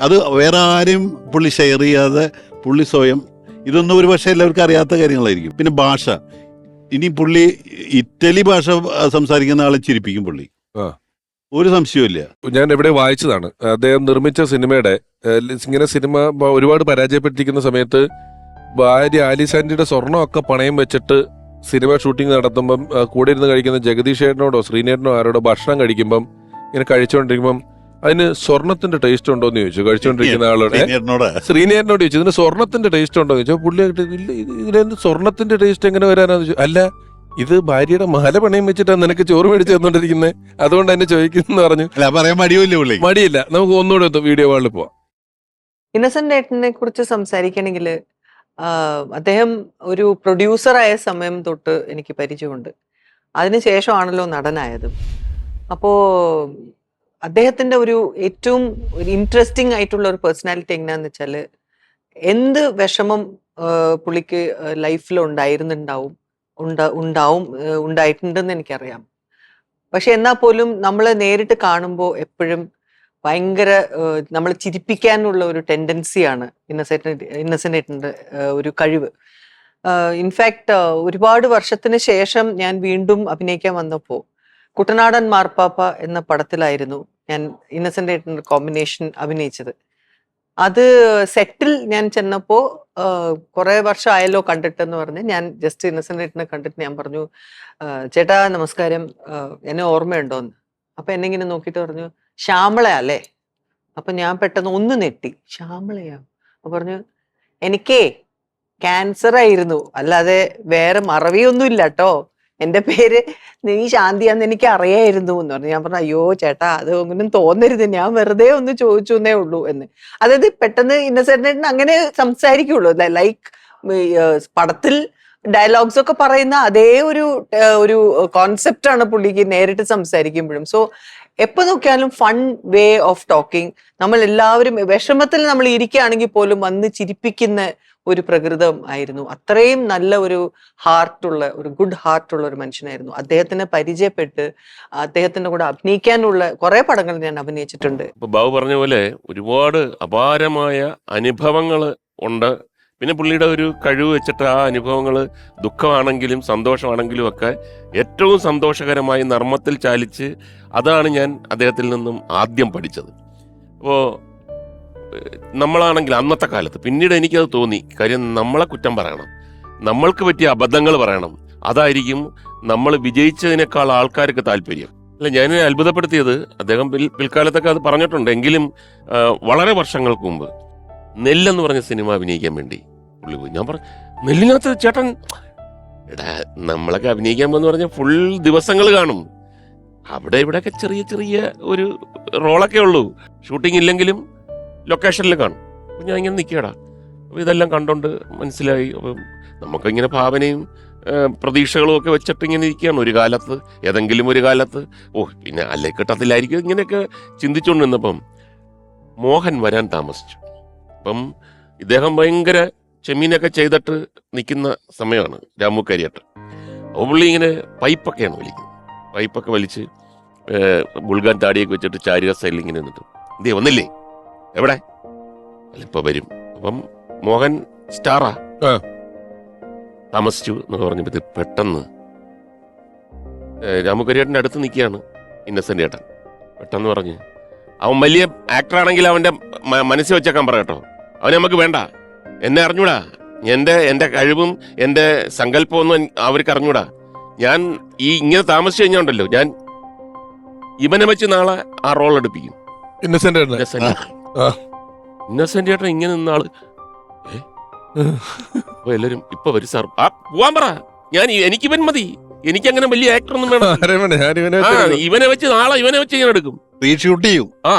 അത് വേറെ ആരും പുള്ളി ഷെയർ ചെയ്യാതെ പുള്ളി സ്വയം, ഇതൊന്നും ഒരു പക്ഷേ എല്ലാവർക്കും അറിയാത്ത കാര്യങ്ങളായിരിക്കും. പിന്നെ ഭാഷ, ഇനി പുള്ളി ഇറ്റലി ഭാഷ സംസാരിക്കുന്ന ആളെ ചിരിപ്പിക്കും പുള്ളി. ആ. ഒരു സംശയവുമില്ല. ഞാൻ എവിടെ വായിച്ചതാണ്, അദ്ദേഹം നിർമ്മിച്ച സിനിമയുടെ ഇങ്ങനെ സിനിമ ഒരുപാട് പരാജയപ്പെട്ടിരിക്കുന്ന സമയത്ത് ഭാര്യ ആലിസാൻഡിയുടെ സ്വർണ്ണമൊക്കെ പണയം വെച്ചിട്ട് സിനിമ ഷൂട്ടിംഗ് നടത്തുമ്പം കൂടെ ഇരുന്ന് കഴിക്കുന്ന ജഗദീഷ് ചേട്ടനോടോ ശ്രീനേട്ടനോ ആരോടോ ഭക്ഷണം കഴിക്കുമ്പം ഇങ്ങനെ കഴിച്ചുകൊണ്ടിരിക്കുമ്പം അതിന് സ്വർണത്തിന്റെ ടേസ്റ്റ് ഉണ്ടോ എന്ന് ചോദിച്ചു. കഴിച്ചുകൊണ്ടിരിക്കുന്ന ആളോട് ശ്രീനേട്ടനോട് ചോദിച്ചു, ഇതിന് സ്വർണത്തിന്റെ ടേസ്റ്റ് ഉണ്ടോ എന്ന് ചോദിച്ചു. പുള്ളി ഇതിന് സ്വർണത്തിന്റെ ടേസ്റ്റ് എങ്ങനെ വരാനാന്ന് ചോദിച്ചു. അല്ല, ഇത് ഭാര്യയുടെ മാല പണയം വെച്ചിട്ടാണ് നിനക്ക് ചോറ് മേടിച്ച് തന്നോണ്ടിരിക്കുന്നത്, അതുകൊണ്ട് എന്നെ ചോദിക്കുന്നു പറഞ്ഞു. പറയാൻ മടിയില്ല. മടിയില്ല. നമുക്ക് ഒന്നുകൂടെ വീഡിയോ വാളിൽ പോവാം. ഇന്നസെന്റ് ഏട്ടനെ കുറിച്ച് സംസാരിക്കണമെങ്കിൽ അദ്ദേഹം ഒരു പ്രൊഡ്യൂസറായ സമയം തൊട്ട് എനിക്ക് പരിചയമുണ്ട്. അതിനുശേഷമാണല്ലോ നടനായത്. അപ്പോൾ അദ്ദേഹത്തിൻ്റെ ഒരു ഏറ്റവും ഒരു ഇൻട്രസ്റ്റിംഗ് ആയിട്ടുള്ള ഒരു പേഴ്സണാലിറ്റി എങ്ങനെയാന്ന് വെച്ചാൽ, എന്ത് വിഷമം പുള്ളിക്ക് ലൈഫിൽ ഉണ്ടായിട്ടുണ്ടെന്ന് എനിക്കറിയാം. പക്ഷെ എന്നാൽ പോലും നമ്മൾ നേരിട്ട് കാണുമ്പോൾ എപ്പോഴും ഭയങ്കര നമ്മൾ ചിരിപ്പിക്കാനുള്ള ഒരു ടെൻഡൻസിയാണ് ഇന്നസെന്റിന്റെ ഒരു കഴിവ്. ഇൻഫാക്ട് ഒരുപാട് വർഷത്തിന് ശേഷം ഞാൻ വീണ്ടും അഭിനയിക്കാൻ വന്നപ്പോൾ കുട്ടനാടൻ മാർപ്പാപ്പ എന്ന പടത്തിലായിരുന്നു ഞാൻ ഇന്നസെന്റ് കോമ്പിനേഷൻ അഭിനയിച്ചത്. അത് സെറ്റിൽ ഞാൻ ചെന്നപ്പോൾ കുറെ വർഷം ആയല്ലോ കണ്ടിട്ടെന്ന് പറഞ്ഞ് ഞാൻ ജസ്റ്റ് ഇന്നസെന്റിനെ കണ്ടിട്ട് ഞാൻ പറഞ്ഞു, ചേട്ടാ നമസ്കാരം, എന്നെ ഓർമ്മയുണ്ടോന്ന്. അപ്പൊ എന്നെ ഇങ്ങനെ നോക്കിയിട്ട് പറഞ്ഞു, ശ്യാമളയാ അല്ലേ? അപ്പൊ ഞാൻ പെട്ടെന്ന് ഒന്ന് നെട്ടി, ശ്യാമളയാ? അപ്പൊ പറഞ്ഞു, എനിക്കേ ക്യാൻസർ ആയിരുന്നു, അല്ലാതെ വേറെ മറവിയൊന്നും ഇല്ല കേട്ടോ, എന്റെ പേര് നീ ശാന്തിയാന്ന് എനിക്ക് അറിയായിരുന്നു എന്ന് പറഞ്ഞു. ഞാൻ പറഞ്ഞു, അയ്യോ ചേട്ടാ അത് ഒന്നും തോന്നരുത്, ഞാൻ വെറുതെ ഒന്ന് ചോദിച്ചു എന്നേ ഉള്ളൂ എന്ന്. അതായത് പെട്ടെന്ന് ഇന്നസെന്റിന് അങ്ങനെ സംസാരിക്കുള്ളൂ. ലൈക്ക് പടത്തിൽ ഡയലോഗ്സ് ഒക്കെ പറയുന്ന അതേ ഒരു കോൺസെപ്റ്റ് ആണ് പുള്ളിക്ക് നേരിട്ട് സംസാരിക്കുമ്പോഴും. സോ എപ്പോ നോക്കിയാലും ഫൺ വേ ഓഫ് ടോക്കിംഗ്. നമ്മൾ എല്ലാവരും വിഷമത്തിൽ നമ്മൾ ഇരിക്കുകയാണെങ്കിൽ പോലും വന്ന് ചിരിപ്പിക്കുന്ന ഒരു പ്രകൃതം ആയിരുന്നു. അത്രയും നല്ല ഒരു ഗുഡ് ഹാർട്ടുള്ള ഒരു മനുഷ്യനായിരുന്നു. അദ്ദേഹത്തിനെ പരിചയപ്പെട്ട് അദ്ദേഹത്തിന്റെ കൂടെ അഭിനയിക്കാനുള്ള കുറെ പടങ്ങൾ ഞാൻ അഭിനയിച്ചിട്ടുണ്ട്. ഇപ്പൊ ബാബു പറഞ്ഞ പോലെ ഒരുപാട് അപാരമായ അനുഭവങ്ങൾ ഉണ്ട്. പിന്നെ പുള്ളിയുടെ ഒരു കഴിവ് വെച്ചിട്ട് ആ അനുഭവങ്ങൾ ദുഃഖമാണെങ്കിലും സന്തോഷമാണെങ്കിലും ഒക്കെ ഏറ്റവും സന്തോഷകരമായി നർമ്മത്തിൽ ചാലിച്ച്, അതാണ് ഞാൻ അദ്ദേഹത്തിൽ നിന്നും ആദ്യം പഠിച്ചത്. അപ്പോൾ നമ്മളാണെങ്കിൽ അന്നത്തെ കാലത്ത്, പിന്നീട് എനിക്കത് തോന്നി, കാര്യം നമ്മളെ കുറ്റം പറയണം, നമ്മൾക്ക് പറ്റിയ അബദ്ധങ്ങൾ പറയണം, അതായിരിക്കും നമ്മൾ വിജയിച്ചതിനേക്കാൾ ആൾക്കാർക്ക് താല്പര്യം. അല്ല, ഞാൻ അത്ഭുതപ്പെടുത്തിയത് അദ്ദേഹം പിൽക്കാലത്തൊക്കെ അത് പറഞ്ഞിട്ടുണ്ട്. എങ്കിലും വളരെ വർഷങ്ങൾക്ക് മുമ്പ് നെല്ലെന്ന് പറഞ്ഞ സിനിമ അഭിനയിക്കാൻ വേണ്ടി പുള്ളി പോയി. ഞാൻ പറഞ്ഞു, നെല്ലിനകത്ത് ചേട്ടൻ, എടാ നമ്മളൊക്കെ അഭിനയിക്കാൻ പോന്ന് പറഞ്ഞാൽ ഫുൾ ദിവസങ്ങൾ കാണും, അവിടെ ഇവിടെയൊക്കെ ചെറിയ ചെറിയ ഒരു റോളൊക്കെ ഉള്ളൂ, ഷൂട്ടിംഗ് ഇല്ലെങ്കിലും ലൊക്കേഷനിൽ കാണും. അപ്പം ഞാൻ ഇങ്ങനെ നിൽക്കടാ. അപ്പോൾ ഇതെല്ലാം കണ്ടോണ്ട് മനസ്സിലായി. അപ്പം നമുക്കിങ്ങനെ ഭാവനയും പ്രതീക്ഷകളും ഒക്കെ വെച്ചിട്ട് ഇങ്ങനെ ഇരിക്കുകയാണ്. ഒരു കാലത്ത്, ഏതെങ്കിലും ഒരു കാലത്ത്, പിന്നെ അല്ലേ കിട്ടത്തില്ലായിരിക്കും, ഇങ്ങനെയൊക്കെ ചിന്തിച്ചുകൊണ്ട് നിന്നപ്പം മോഹൻ വരാൻ താമസിച്ചു. അപ്പം ഇദ്ദേഹം ഭയങ്കര ചെമ്മീനൊക്കെ ചെയ്തിട്ട് നിൽക്കുന്ന സമയമാണ് രാമു കരിയട്ട്. അപ്പോൾ പുള്ളി ഇങ്ങനെ പൈപ്പൊക്കെയാണ് വലിക്കുന്നത്. പൈപ്പൊക്കെ വലിച്ച് ഗുൾഗാൻ താടിയൊക്കെ വെച്ചിട്ട് ചാരിക സൈഡിൽ ഇങ്ങനെ നിന്നിട്ട്, എന്തേ വന്നില്ലേ, എവിടെ, അല്ല ഇപ്പൊ വരും. അപ്പം മോഹൻ സ്റ്റാറാ, താമസിച്ചു എന്ന് പറഞ്ഞപ്പോ പെട്ടെന്ന് രാമു കരിയേട്ടൻ്റെ അടുത്ത് നിൽക്കുകയാണ് ഇന്നസെന്റ് ചേട്ടൻ. പെട്ടെന്ന് പറഞ്ഞ്, അവൻ വലിയ ആക്ടറാണെങ്കിൽ അവന്റെ മനസ്സിൽ വെച്ചേക്കാൻ പറ കേട്ടോ, അവനെ നമുക്ക് വേണ്ട, എന്നെ അറിഞ്ഞൂടാ, എന്റെ കഴിവും എന്റെ സങ്കല്പമൊന്നും അവർക്ക് അറിഞ്ഞൂടാ, ഞാൻ ഇങ്ങനെ താമസിച്ചു കഴിഞ്ഞുണ്ടല്ലോ, ഞാൻ ഇവനെ വെച്ച് നാളെ ആ റോൾ എടുപ്പിക്കും. ഇന്നസെന്റ് ചേട്ടൻ ഇങ്ങനെ നിന്നാള് അപ്പൊ എല്ലാരും ഇപ്പൊ വരും സാർ, പോവാൻ പറ, എനിക്ക് ഇവൻ മതി, എനിക്ക് അങ്ങനെ വലിയ ആക്ടർ ഒന്നും വേണം, ഇവനെ വെച്ച് നാളെ ഇവനെ വെച്ച് ഞാൻ എടുക്കും, റീഷൂട്ട് ചെയ്യും,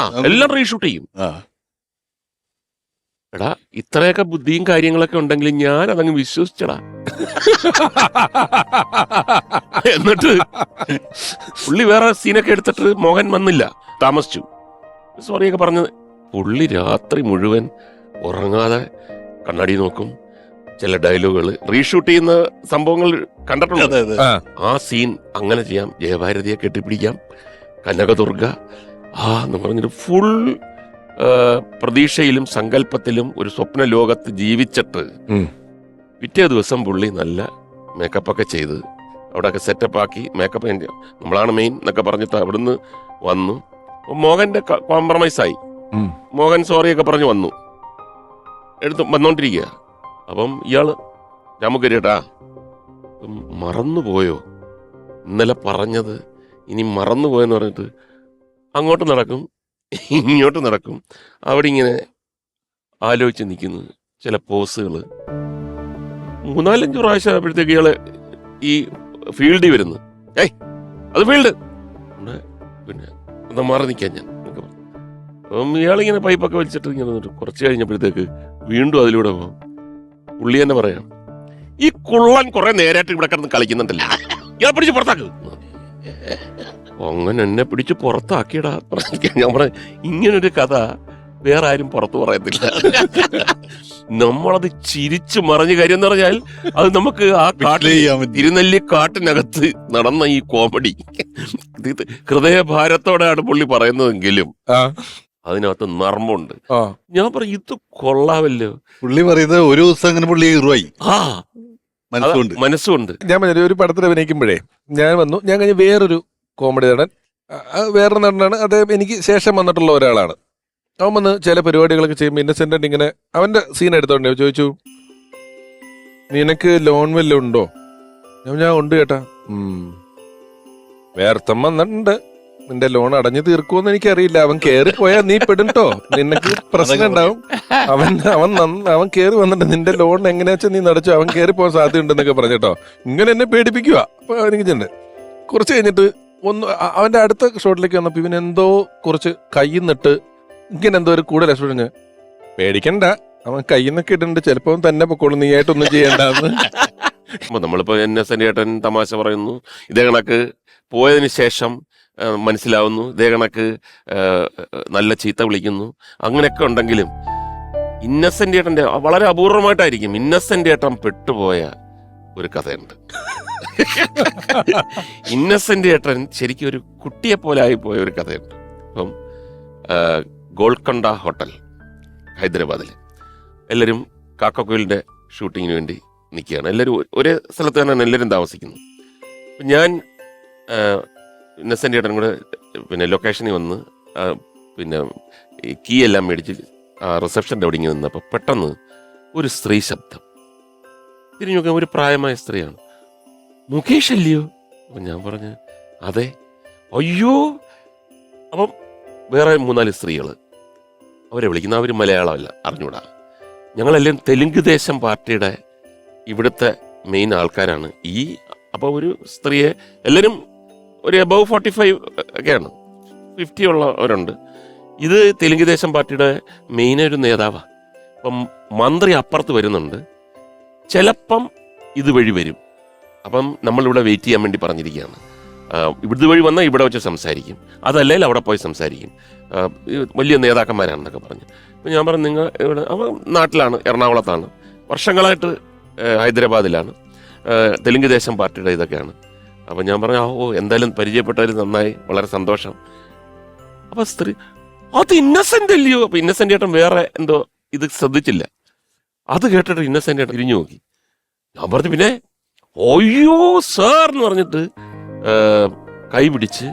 എല്ലാം റീഷൂട്ട് ചെയ്യും. എടാ ഇത്രയൊക്കെ ബുദ്ധിയും കാര്യങ്ങളൊക്കെ ഉണ്ടെങ്കിലും ഞാൻ അതങ്ങ് വിശ്വസിച്ചടാ. എന്നിട്ട് പുള്ളി വേറെ സീനൊക്കെ എടുത്തിട്ട് മോഹൻ വന്നില്ല, താമസിച്ചു, സോറിയൊക്കെ പറഞ്ഞത്. പുള്ളി രാത്രി മുഴുവൻ ഉറങ്ങാതെ കണ്ണാടി നോക്കും, ചില ഡയലോഗുകൾ റീഷൂട്ട് ചെയ്യുന്ന സംഭവങ്ങൾ കണ്ടിട്ടുണ്ട്. ആ സീൻ അങ്ങനെ ചെയ്യാം, ജയഭാരതിയെ കെട്ടിപ്പിടിക്കാം, കനകദുർഗ എന്ന് പറഞ്ഞിട്ട് ഫുൾ പ്രതീക്ഷയിലും സങ്കല്പത്തിലും ഒരു സ്വപ്ന ലോകത്ത് ജീവിച്ചിട്ട് പിറ്റേ ദിവസം പുള്ളി നല്ല മേക്കപ്പൊക്കെ ചെയ്ത് അവിടെയൊക്കെ സെറ്റപ്പ് ആക്കി മേക്കപ്പ് നമ്മളാണ് മെയിൻ എന്നൊക്കെ പറഞ്ഞിട്ട് അവിടുന്ന് വന്നു. മോഹൻ്റെ കോംപ്രമൈസായി. ഉം. മോഹൻ സോറിയൊക്കെ പറഞ്ഞ് വന്നു, വന്നോണ്ടിരിക്കുക. അപ്പം ഇയാള് രാമുകരിയേട്ടാ മറന്നുപോയോ ഇന്നലെ പറഞ്ഞത്, ഇനി മറന്നുപോയെന്ന് പറഞ്ഞിട്ട് അങ്ങോട്ട് നടക്കും ഇങ്ങോട്ട് നടക്കും. അവിടെ ഇങ്ങനെ ആലോചിച്ച് നിൽക്കുന്നു ചില പോസുകൾ. 3-4 പ്രാവശ്യം ആയപ്പോഴത്തേക്ക് ഇയാള് ഈ ഫീൽഡിൽ വരുന്നു. അത് ഫീൽഡ് പിന്നെ എന്താ മാറി നിൽക്കാൻ ഞാൻ എന്നൊക്കെ പറഞ്ഞു. അപ്പം ഇയാളിങ്ങനെ പൈപ്പൊക്കെ വലിച്ചിട്ട് ഇങ്ങനെ നിന്നിട്ട് കുറച്ച് കഴിഞ്ഞപ്പോഴത്തേക്ക് വീണ്ടും അതിലൂടെ പോകും. പുള്ളി തന്നെ പറയാം, ഈ കുള്ളൻ കുറെ നേരായിട്ട് ഇവിടെ കിടന്ന് കളിക്കുന്നുണ്ടല്ലേ, ഇയാളെ പിടിച്ച് പുറത്താക്ക്. അങ്ങനെ എന്നെ പിടിച്ച് പുറത്താക്കിയടാ. ഞാൻ പറഞ്ഞ ഇങ്ങനൊരു കഥ വേറെ ആരും പുറത്തു പറയത്തില്ല. നമ്മളത് ചിരിച്ചു മറിഞ്ഞ കാര്യം എന്ന് പറഞ്ഞാൽ അത് നമുക്ക് ആ തിരുനെല്ലി കാട്ടിനകത്ത് നടന്ന ഈ കോമഡി ഹൃദയഭാരത്തോടെയാണ് പുള്ളി പറയുന്നതെങ്കിലും അതിനകത്ത് നർമ്മമുണ്ട്. ഞാൻ പറയും ഇത് കൊള്ളാമല്ലോ. പുള്ളി പറയുന്നത് ഒരു ദിവസം അങ്ങനെ പുള്ളി ഹീറോയി ആ മനസ്സുകൊണ്ട്. ഞാൻ പറഞ്ഞ ഒരു പടത്തിൽ അഭിനയിക്കുമ്പോഴേ ഞാൻ വന്നു, ഞാൻ കഴിഞ്ഞ വേറൊരു കോമഡി നടൻ, വേറൊരു നടനാണ്, അദ്ദേഹം എനിക്ക് ശേഷം വന്നിട്ടുള്ള ഒരാളാണ്. അവൻ വന്ന് ചില പരിപാടികളൊക്കെ ചെയ്യുമ്പോൾ ഇന്നസെന്റ് ഇങ്ങനെ അവന്റെ സീൻ എടുത്തോണ്ട് ചോദിച്ചു, നിനക്ക് ലോൺ വല്ലതും ഉണ്ടോ? ഞാൻ ഉണ്ട് ചേട്ടാ. വേർത്തം വന്നിട്ടുണ്ട്, നിന്റെ ലോൺ അടഞ്ഞു തീർക്കുമെന്ന് എനിക്കറിയില്ല. അവൻ കേറി പോയാ നീ പെടുട്ടോ, നിനക്ക് പ്രശ്നം ഉണ്ടാവും. അവൻ കേറി വന്നിട്ട് നിന്റെ ലോൺ എങ്ങനെയാ വെച്ചാൽ നീ നടച്ചു, അവൻ കേറി പോകാൻ സാധ്യത ഉണ്ടെന്നൊക്കെ പറഞ്ഞിട്ടോ ഇങ്ങനെ എന്നെ പേടിപ്പിക്കുക. അപ്പൊ എനിക്ക് ചെണ്ട് കുറച്ച് കഴിഞ്ഞിട്ട് അവന്റെ അടുത്ത ഷോട്ടിലേക്ക് വന്നപ്പോ ഇവൻ എന്തോ കുറച്ച് കയ്യിന്നിട്ട് ഇങ്ങനെ എന്തോ ഒരു കൂടുതൽ എക്സ്പെക്ട്. പേടിക്കണ്ട, അവൻ കയ്യിന്നൊക്കെ ഇടുന്നുണ്ട്, ചിലപ്പോ തന്നെ പൊക്കോളും, നീ ആയിട്ടൊന്നും ചെയ്യണ്ടെന്ന്. നമ്മളിപ്പോ ഇന്നസെന്റ് ചേട്ടൻ തമാശ പറയുന്നു, ഇതേ കണക്ക് പോയതിന് ശേഷം മനസ്സിലാവുന്നു, ഇതേ കണക്ക് നല്ല ചീത്ത വിളിക്കുന്നു, അങ്ങനെയൊക്കെ ഉണ്ടെങ്കിലും ഇന്നസെന്റ് ചേട്ടന്റെ വളരെ അപൂർവമായിട്ടായിരിക്കും ഇന്നസെന്റ് ചേട്ടൻ പെട്ടുപോയ ഒരു കഥയുണ്ട്. ഇന്നസെന്റ് ചേട്ടൻ ശരിക്കും ഒരു കുട്ടിയെ പോലെ ആയിപ്പോയ ഒരു കഥയുണ്ട്. അപ്പം ഗോൾക്കൊണ്ട ഹോട്ടൽ ഹൈദരാബാദിൽ എല്ലാവരും കാക്കക്കോയിലിൻ്റെ ഷൂട്ടിങ്ങിന് വേണ്ടി നിൽക്കുകയാണ്. എല്ലാവരും ഒരേ സ്ഥലത്ത് തന്നെയാണ് എല്ലാവരും താമസിക്കുന്നത്. ഞാൻ ഇന്നസെന്റ് ചേട്ടൻ കൂടെ പിന്നെ ലൊക്കേഷനിൽ വന്ന് പിന്നെ കീ എല്ലാം മേടിച്ച് റിസപ്ഷൻ്റെ അവിടെ ഇങ്ങനെ നിന്നപ്പോൾ പെട്ടെന്ന് ഒരു സ്ത്രീ ശബ്ദം. തിരിഞ്ഞു നോക്കാൻ ഒരു പ്രായമായ സ്ത്രീയാണ്. മുകേഷ് അല്ലയോ? അപ്പം ഞാൻ പറഞ്ഞു അതെ. അയ്യോ. അപ്പം വേറെ 3-4 സ്ത്രീകൾ അവരെ വിളിക്കുന്ന, അവർ മലയാളമല്ല, അറിഞ്ഞൂടാ. ഞങ്ങളെല്ലാം തെലുങ്ക് ദേശം പാർട്ടിയുടെ ഇവിടുത്തെ മെയിൻ ആൾക്കാരാണ്. അപ്പോൾ ഒരു സ്ത്രീയെ എല്ലാവരും ഒരു എബവ് 45 ഒക്കെയാണ്, 50 ഉള്ളവരുണ്ട്. ഇത് തെലുങ്ക് ദേശം പാർട്ടിയുടെ മെയിൻ ഒരു നേതാവാണ്. അപ്പം മന്ത്രി അപ്പുറത്ത് വരുന്നുണ്ട്, ചിലപ്പം ഇതുവഴി വരും. അപ്പം നമ്മളിവിടെ വെയിറ്റ് ചെയ്യാൻ വേണ്ടി പറഞ്ഞിരിക്കുകയാണ്. ഇതുവഴി വന്നാൽ ഇവിടെ വെച്ച് സംസാരിക്കും, അതല്ലെങ്കിൽ അവിടെ പോയി സംസാരിക്കും, വലിയ നേതാക്കന്മാരാണെന്നൊക്കെ പറഞ്ഞു. അപ്പം ഞാൻ പറഞ്ഞു നിങ്ങൾ ഇവിടെ, അവൻ നാട്ടിലാണ്, എറണാകുളത്താണ്, വർഷങ്ങളായിട്ട് ഹൈദരാബാദിലാണ്, തെലുങ്ക് ദേശം പാർട്ടിയുടെ ഇതൊക്കെയാണ്. അപ്പം ഞാൻ പറഞ്ഞു എന്തായാലും പരിചയപ്പെട്ടതിൽ നന്നായി, വളരെ സന്തോഷം. അപ്പം സ്ത്രീ അത് ഇന്നസെന്റ് അല്ലയോ? അപ്പം ഇന്നസെന്റ് ചേട്ടൻ വേറെ എന്തോ ഇത് ശ്രദ്ധിച്ചില്ല. അത് കേട്ടിട്ട് ഇന്നസെന്റ് ചേട്ടൻ തിരിഞ്ഞു നോക്കി. ഞാൻ പറഞ്ഞു പിന്നെ അയ്യോ സാർ എന്ന് പറഞ്ഞിട്ട് കൈ പിടിച്ച്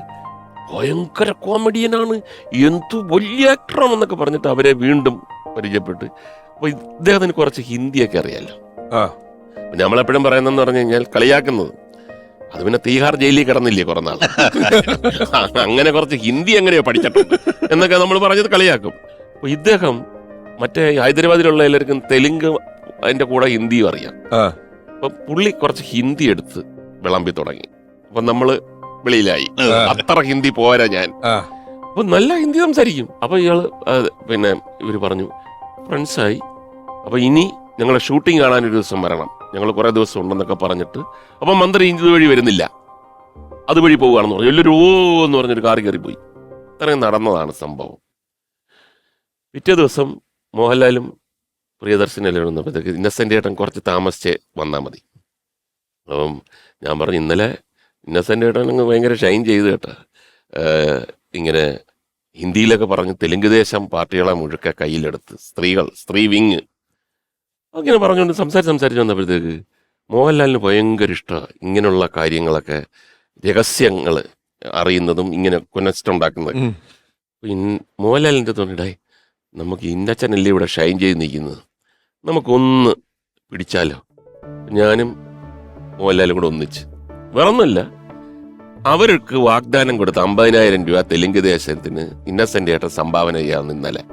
ഭയങ്കര കോമഡിയനാണ്, എന്തു വലിയ ആക്ടറാണെന്നൊക്കെ പറഞ്ഞിട്ട് അവരെ വീണ്ടും പരിചയപ്പെട്ട്. അപ്പൊ ഇദ്ദേഹത്തിന് കുറച്ച് ഹിന്ദിയൊക്കെ അറിയാലോ. നമ്മളെപ്പോഴും പറയുന്നതെന്ന് പറഞ്ഞു കഴിഞ്ഞാൽ കളിയാക്കുന്നത്, അത് പിന്നെ തീഹാർ ജയിലിൽ കിടന്നില്ലേ കുറെ നാൾ, അങ്ങനെ കുറച്ച് ഹിന്ദി എങ്ങനെയോ പഠിച്ചിട്ടുണ്ട് എന്നൊക്കെ നമ്മൾ പറഞ്ഞത് കളിയാക്കും. അപ്പൊ ഇദ്ദേഹം മറ്റേ ഹൈദരാബാദിലുള്ള എല്ലാവർക്കും തെലുങ്ക് അതിന്റെ കൂടെ ഹിന്ദിയും അറിയാം. അപ്പൊ പുള്ളി കുറച്ച് ഹിന്ദി എടുത്ത് വിളമ്പി തുടങ്ങി. അപ്പൊ നമ്മള് വെളിയിലായി, അത്ര ഹിന്ദി പോരാ ഞാൻ. അപ്പൊ നല്ല ഹിന്ദി സംസാരിക്കും. അപ്പൊ ഇയാള് പിന്നെ ഇവര് പറഞ്ഞു ഫ്രണ്ട്സായി, അപ്പൊ ഇനി ഞങ്ങളെ ഷൂട്ടിംഗ് കാണാൻ ഒരു ദിവസം വരണം, ഞങ്ങൾ കുറെ ദിവസം ഉണ്ടെന്നൊക്കെ പറഞ്ഞിട്ട്. അപ്പൊ മന്ത്രി ഇതുവഴി വരുന്നില്ല, അതുവഴി പോവുകയാണെന്ന് പറഞ്ഞു. എല്ലാവരും ഓ എന്ന് പറഞ്ഞൊരു കാറി കയറി പോയി. ഇത്രയും നടന്നതാണ് സംഭവം. പിറ്റേ ദിവസം മോഹൻലാലും പ്രിയദർശനെല്ലാം വന്നപ്പോഴത്തേക്ക് ഇന്നസെന്റ് ചേട്ടൻ കുറച്ച് താമസിച്ച് വന്നാൽ മതി. അപ്പം ഞാൻ പറഞ്ഞു ഇന്നലെ ഇന്നസെന്റ് ചേട്ടൻ അങ്ങ് ഭയങ്കര ഷൈൻ ചെയ്ത് കേട്ടോ, ഇങ്ങനെ ഹിന്ദിയിലൊക്കെ പറഞ്ഞ് തെലുങ്ക് ദേശം പാർട്ടികളെ മുഴുക്കെ കയ്യിലെടുത്ത് സ്ത്രീ വിങ് അങ്ങനെ പറഞ്ഞുകൊണ്ട് സംസാരിച്ച് വന്നപ്പോഴത്തേക്ക് മോഹൻലാലിന് ഭയങ്കര ഇഷ്ടമാണ് ഇങ്ങനെയുള്ള കാര്യങ്ങളൊക്കെ, രഹസ്യങ്ങൾ അറിയുന്നതും ഇങ്ങനെ കൊനസ്റ്റ് ഉണ്ടാക്കുന്നത്. മോഹൻലാലിൻ്റെ തോന്നിയിടേ നമുക്ക് ഇന്നച്ചനല്ലേ ഇവിടെ ഷൈൻ ചെയ്ത് നിൽക്കുന്നത്, നമുക്കൊന്ന് പിടിച്ചാലോ. ഞാനും മോഹൻലാലും കൂടെ ഒന്നിച്ച്, വേറൊന്നുമില്ല, അവർക്ക് വാഗ്ദാനം കൊടുത്ത 50,000 രൂപ തെലുങ്ക് ദേശത്തിന് ഇന്നസെന്റ് ഏട്ടൻ സംഭാവന ചെയ്യാൻ ഇന്നലെ.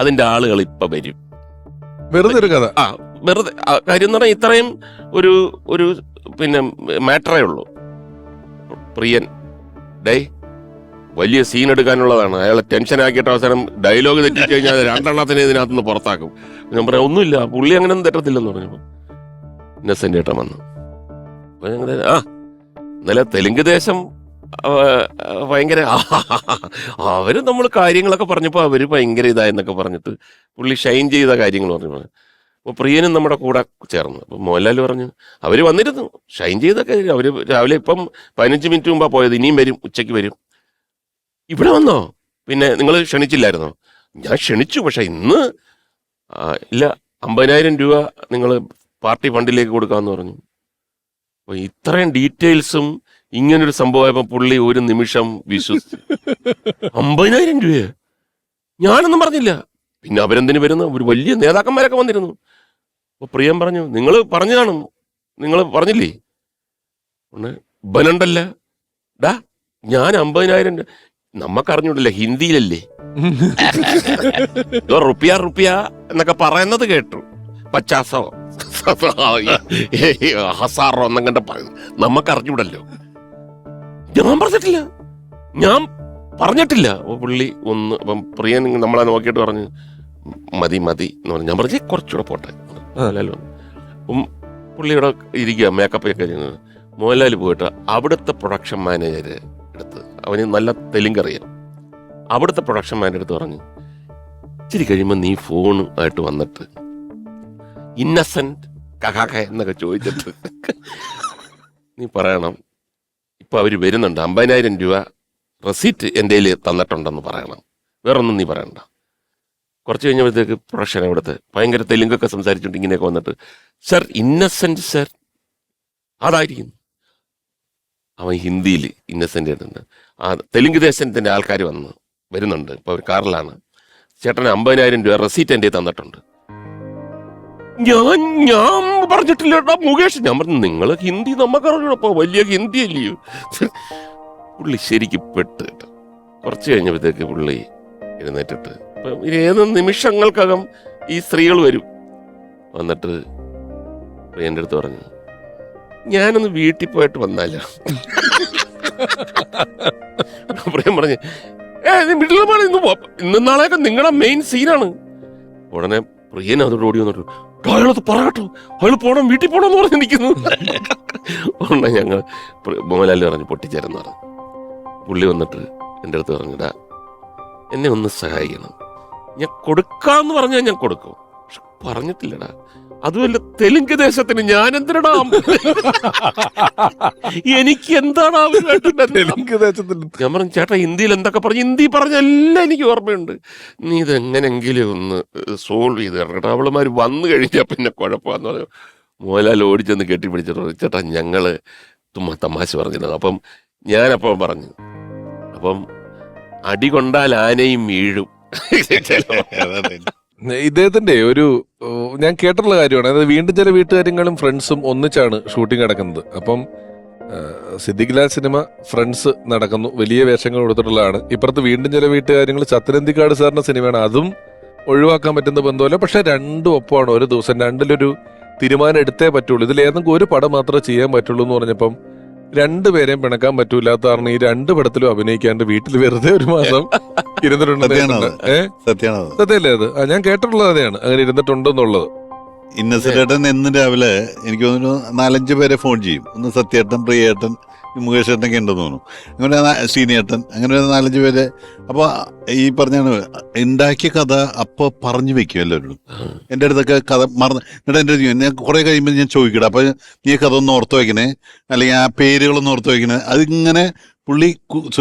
അതിന്റെ ആളുകൾ ഇപ്പൊ വരും. വെറുതെ ഒരു കഥ. വെറുതെ കാര്യം എന്ന് പറഞ്ഞാൽ ഇത്രയും ഒരു ഒരു പിന്നെ മാറ്ററേ ഉള്ളൂ. പ്രിയൻ ഡേ വലിയ സീൻ എടുക്കാനുള്ളതാണ്, അയാളെ ടെൻഷൻ ആക്കിയിട്ട് അവസാനം ഡയലോഗ് തെറ്റിച്ച് കഴിഞ്ഞാൽ 2 ഇതിനകത്തുനിന്ന് പുറത്താക്കും. ഞാൻ പറയാം ഒന്നുമില്ല, പുള്ളി അങ്ങനെ ഒന്നും തെറ്റത്തില്ലെന്ന് പറഞ്ഞപ്പോൾ ഇന്നസെന്റ് ഏട്ടൻ വന്നു. ഇന്നലെ തെലുങ്ക് ദേശം ഭയങ്കര അവര് നമ്മൾ കാര്യങ്ങളൊക്കെ പറഞ്ഞപ്പോൾ അവര് ഭയങ്കര ഇതായെന്നൊക്കെ പറഞ്ഞിട്ട് പുള്ളി ഷൈൻ ചെയ്ത കാര്യങ്ങൾ പറഞ്ഞു. അപ്പോൾ പ്രിയനും നമ്മുടെ കൂടെ ചേർന്നു. അപ്പോൾ മോഹൻലാൽ പറഞ്ഞു അവര് വന്നിരുന്നു, ഷൈൻ ചെയ്തൊക്കെ. അവര് രാവിലെ ഇപ്പം 15 മിനിറ്റ് മുമ്പാ പോയത്, ഇനിയും വരും, ഉച്ചയ്ക്ക് വരും. ഇവിടെ വന്നോ? പിന്നെ നിങ്ങൾ ക്ഷണിച്ചില്ലായിരുന്നോ? ഞാൻ ക്ഷണിച്ചു, പക്ഷെ ഇന്ന് ഇല്ല, 50,000 രൂപ നിങ്ങൾ പാർട്ടി ഫണ്ടിലേക്ക് കൊടുക്കാമെന്ന് പറഞ്ഞു. അപ്പോൾ ഇത്രയും ഡീറ്റെയിൽസും ഇങ്ങനൊരു സംഭവമായപ്പോൾ പുള്ളി ഒരു നിമിഷം വിശ്വസിച്ചു. 50,000 രൂപയെ ഞാനൊന്നും പറഞ്ഞില്ല. പിന്നെ അവരെന്തിനു വരുന്നു, ഒരു വലിയ നേതാക്കന്മാരൊക്കെ വന്നിരുന്നു. അപ്പോൾ പ്രിയം പറഞ്ഞു നിങ്ങൾ പറഞ്ഞു കാണും, നിങ്ങൾ പറഞ്ഞില്ലേ ബനുണ്ടല്ല ഡാ, ഞാൻ 50,000 നമ്മക്കറിഞ്ഞൂടല്ല, ഹിന്ദിയിലല്ലേ റുപ്യ റുപ്യ എന്നൊക്കെ പറയുന്നത് കേട്ടു. 50 ഹസാറോ എന്നങ്ങണ്ട പറയുന്നു, നമ്മക്കറിഞ്ഞൂടല്ലോ. ഞാൻ പറഞ്ഞിട്ടില്ല. അപ്പോൾ പുള്ളി ഒന്ന്, അപ്പം പ്രിയൻ നമ്മളെ നോക്കിയിട്ട് പറഞ്ഞു മതി മതി എന്ന് പറഞ്ഞു. ഞാൻ പറഞ്ഞു കുറച്ചുകൂടെ പോട്ടെ. അപ്പം പുള്ളിയുടെ ഇരിക്കുക, മേക്കപ്പ് ഒക്കെ ചെയ്യുന്നത്. മോഹൻലാൽ പോയിട്ട് അവിടുത്തെ പ്രൊഡക്ഷൻ മാനേജർ അടുത്ത്, അവന് നല്ല തെലുങ്ക് അറിയാം, അവിടുത്തെ പ്രൊഡക്ഷൻ മാനേജർ അടുത്ത് പറഞ്ഞു ഇച്ചിരി കഴിയുമ്പോൾ നീ ഫോൺ ആയിട്ട് വന്നിട്ട് ഇന്നസെന്റ് കകാക എന്നൊക്കെ ചോദിച്ചിട്ട് നീ പറയണം ഇപ്പൊ അവര് വരുന്നുണ്ട്, 50,000 രൂപ റെസീറ്റ് എൻ്റെ കയ്യിൽ തന്നിട്ടുണ്ടെന്ന് പറയണം, വേറൊന്നും നീ പറയണ്ട. കുറച്ച് കഴിഞ്ഞപ്പോഴത്തേക്ക് പ്രൊഡക്ഷൻ അവിടുത്തെ ഭയങ്കര തെലുങ്കൊക്കെ സംസാരിച്ചുകൊണ്ട് ഇങ്ങനെയൊക്കെ വന്നിട്ട് സർ ഇന്നസെന്റ് സർ അതായിരിക്കുന്നു. അവൻ ഹിന്ദിയിൽ ഇന്നസെന്റ് ആയിട്ടുണ്ട്. തെലുങ്ക് ദേശത്തിന്റെ ആൾക്കാർ വരുന്നുണ്ട്, ഇപ്പൊ അവർ കാറിലാണ്. ചേട്ടന് 50,000 രൂപ റെസീറ്റ് എൻ്റെ തന്നിട്ടുണ്ട്. ഞാൻ പറഞ്ഞിട്ടില്ല മുകേഷ്. ഞാൻ പറഞ്ഞു നിങ്ങൾ ഹിന്ദി നമുക്കറിഞ്ഞപ്പോ വലിയ ഹിന്ദി അല്ലയോ. പുള്ളി ശരിക്കും പെട്ട് കേട്ടോ. കുറച്ച് കഴിഞ്ഞപ്പോഴത്തേക്ക് പുള്ളി എഴുന്നേറ്റിട്ട് ഏത് നിമിഷങ്ങൾക്കകം ഈ സ്ത്രീകൾ വരും. വന്നിട്ട് എൻ്റെ അടുത്ത് പറഞ്ഞു ഞാനൊന്ന് വീട്ടിൽ പോയിട്ട് വന്നാലോ. പ്രിയം പറഞ്ഞു വീട്ടിൽ പോകണം, ഇന്നും നാളെയൊക്കെ നിങ്ങളുടെ മെയിൻ സീനാണ്. ഉടനെ പ്രിയൻ അതോട് ഓടി വന്നിട്ട് അയാളത് പറയട്ടോ, അയാൾ പോണം, വീട്ടിൽ പോകണമെന്ന് പറഞ്ഞ് നിൽക്കുന്നു. ഉടനെ ഞങ്ങൾ മോഹൻലാൽ പറഞ്ഞു പൊട്ടിച്ചേരെന്ന് പറഞ്ഞു. പുള്ളി വന്നിട്ട് എൻ്റെ അടുത്ത് പറഞ്ഞിടാ എന്നെ ഒന്ന് സഹായിക്കണം, ഞാൻ കൊടുക്കാന്ന് പറഞ്ഞാൽ ഞാൻ കൊടുക്കും, പക്ഷെ പറഞ്ഞിട്ടില്ലടാ, അതുമല്ല തെലുങ്ക് ദേശത്തിന് ഞാൻ എന്തിനടാ, എനിക്ക് എന്താണ് തെലുങ്ക് ദേശത്തിൽ. ഞാൻ പറഞ്ഞു ചേട്ടാ ഹിന്ദിയിൽ എന്തൊക്കെ പറഞ്ഞു, ഹിന്ദി പറഞ്ഞെല്ലാം എനിക്ക് ഓർമ്മയുണ്ട്, നീ ഇതെങ്ങനെങ്കിലും ഒന്ന് സോൾവ് ചെയ്ത് തരണം, അവളുമാർ വന്നു കഴിഞ്ഞാൽ പിന്നെ കുഴപ്പമാന്ന് പറഞ്ഞു. മോഹൻലാൽ ഓടിച്ചെന്ന് കെട്ടിപ്പിടിച്ചിട്ട് പറഞ്ഞു ചേട്ടാ ഞങ്ങള് തമാശ പറഞ്ഞിരുന്നു. അപ്പം ഞാനപ്പം പറഞ്ഞു അപ്പം അടി കൊണ്ടാൽ ആനയും വീഴും. ഇദ്ദേഹത്തിന്റെ ഒരു ഞാൻ കേട്ടിട്ടുള്ള കാര്യമാണ്, അതായത് വീണ്ടും ചില വീട്ടുകാര്യങ്ങളും ഫ്രണ്ട്സും ഒന്നിച്ചാണ് ഷൂട്ടിംഗ് നടക്കുന്നത്. അപ്പം സിദ്ദിഖ് ലാൽ സിനിമ ഫ്രണ്ട്സ് നടക്കുന്നു, വലിയ വേഷങ്ങൾ കൊടുത്തിട്ടുള്ളതാണ്. ഇപ്പുറത്ത് വീണ്ടും ചില വീട്ടുകാര്യങ്ങൾ ചത്തനന്തിക്കാട് സാറിന്റെ സിനിമയാണ്, അതും ഒഴിവാക്കാൻ പറ്റുന്ന ബന്ധമല്ല. പക്ഷെ രണ്ടും ഒപ്പമാണ്, ഒരു ദിവസം രണ്ടിലൊരു തീരുമാനം എടുത്തേ പറ്റുള്ളൂ. ഇതിൽ ഏതെങ്കിലും ഒരു പടം മാത്രമേ ചെയ്യാൻ പറ്റുള്ളൂ എന്ന് പറഞ്ഞപ്പം രണ്ടുപേരെയും പിണക്കാൻ പറ്റൂലാത്ത കാരണം ഈ 2 പടത്തിലും അഭിനയിക്കാണ്ട് വീട്ടിൽ വെറുതെ ഒരു മാസം ഇരുന്നിട്ടുണ്ട്. സത്യമല്ലേ അത്? ഞാൻ കേട്ടിട്ടുള്ളത് അതെയാണ്, അങ്ങനെ ഇരുന്നിട്ടുണ്ടെന്നുള്ളത്. ഇന്നസെന്റേട്ടൻ എന്ന് രാവിലെ എനിക്ക് തോന്നുന്നു 4-5 പേരെ ഫോൺ ചെയ്യും. ഒന്ന് സത്യേട്ടൻ, പ്രിയേട്ടൻ, മുകേഷ് ഏട്ടനൊക്കെ ഉണ്ടെന്ന് തോന്നുന്നു. അങ്ങനെ ശ്രീനേട്ടൻ, അങ്ങനെ ഒരു 4-5 പേര്. അപ്പോൾ ഈ പറഞ്ഞാണ് ഉണ്ടാക്കിയ കഥ അപ്പോൾ പറഞ്ഞു വെക്കും എല്ലാവരോടും. എൻ്റെ അടുത്തൊക്കെ കഥ മറന്ന് എന്നിട്ട് എൻ്റെ അടുത്ത് ഞാൻ കുറേ കഴിയുമ്പോൾ ഞാൻ ചോദിക്കട്ടെ, അപ്പോൾ നീ കഥ ഒന്ന് ഓർത്ത് വയ്ക്കണേ, അല്ലെങ്കിൽ ആ പേരുകളൊന്ന് ഓർത്ത് വയ്ക്കണേ. അതിങ്ങനെ പുള്ളി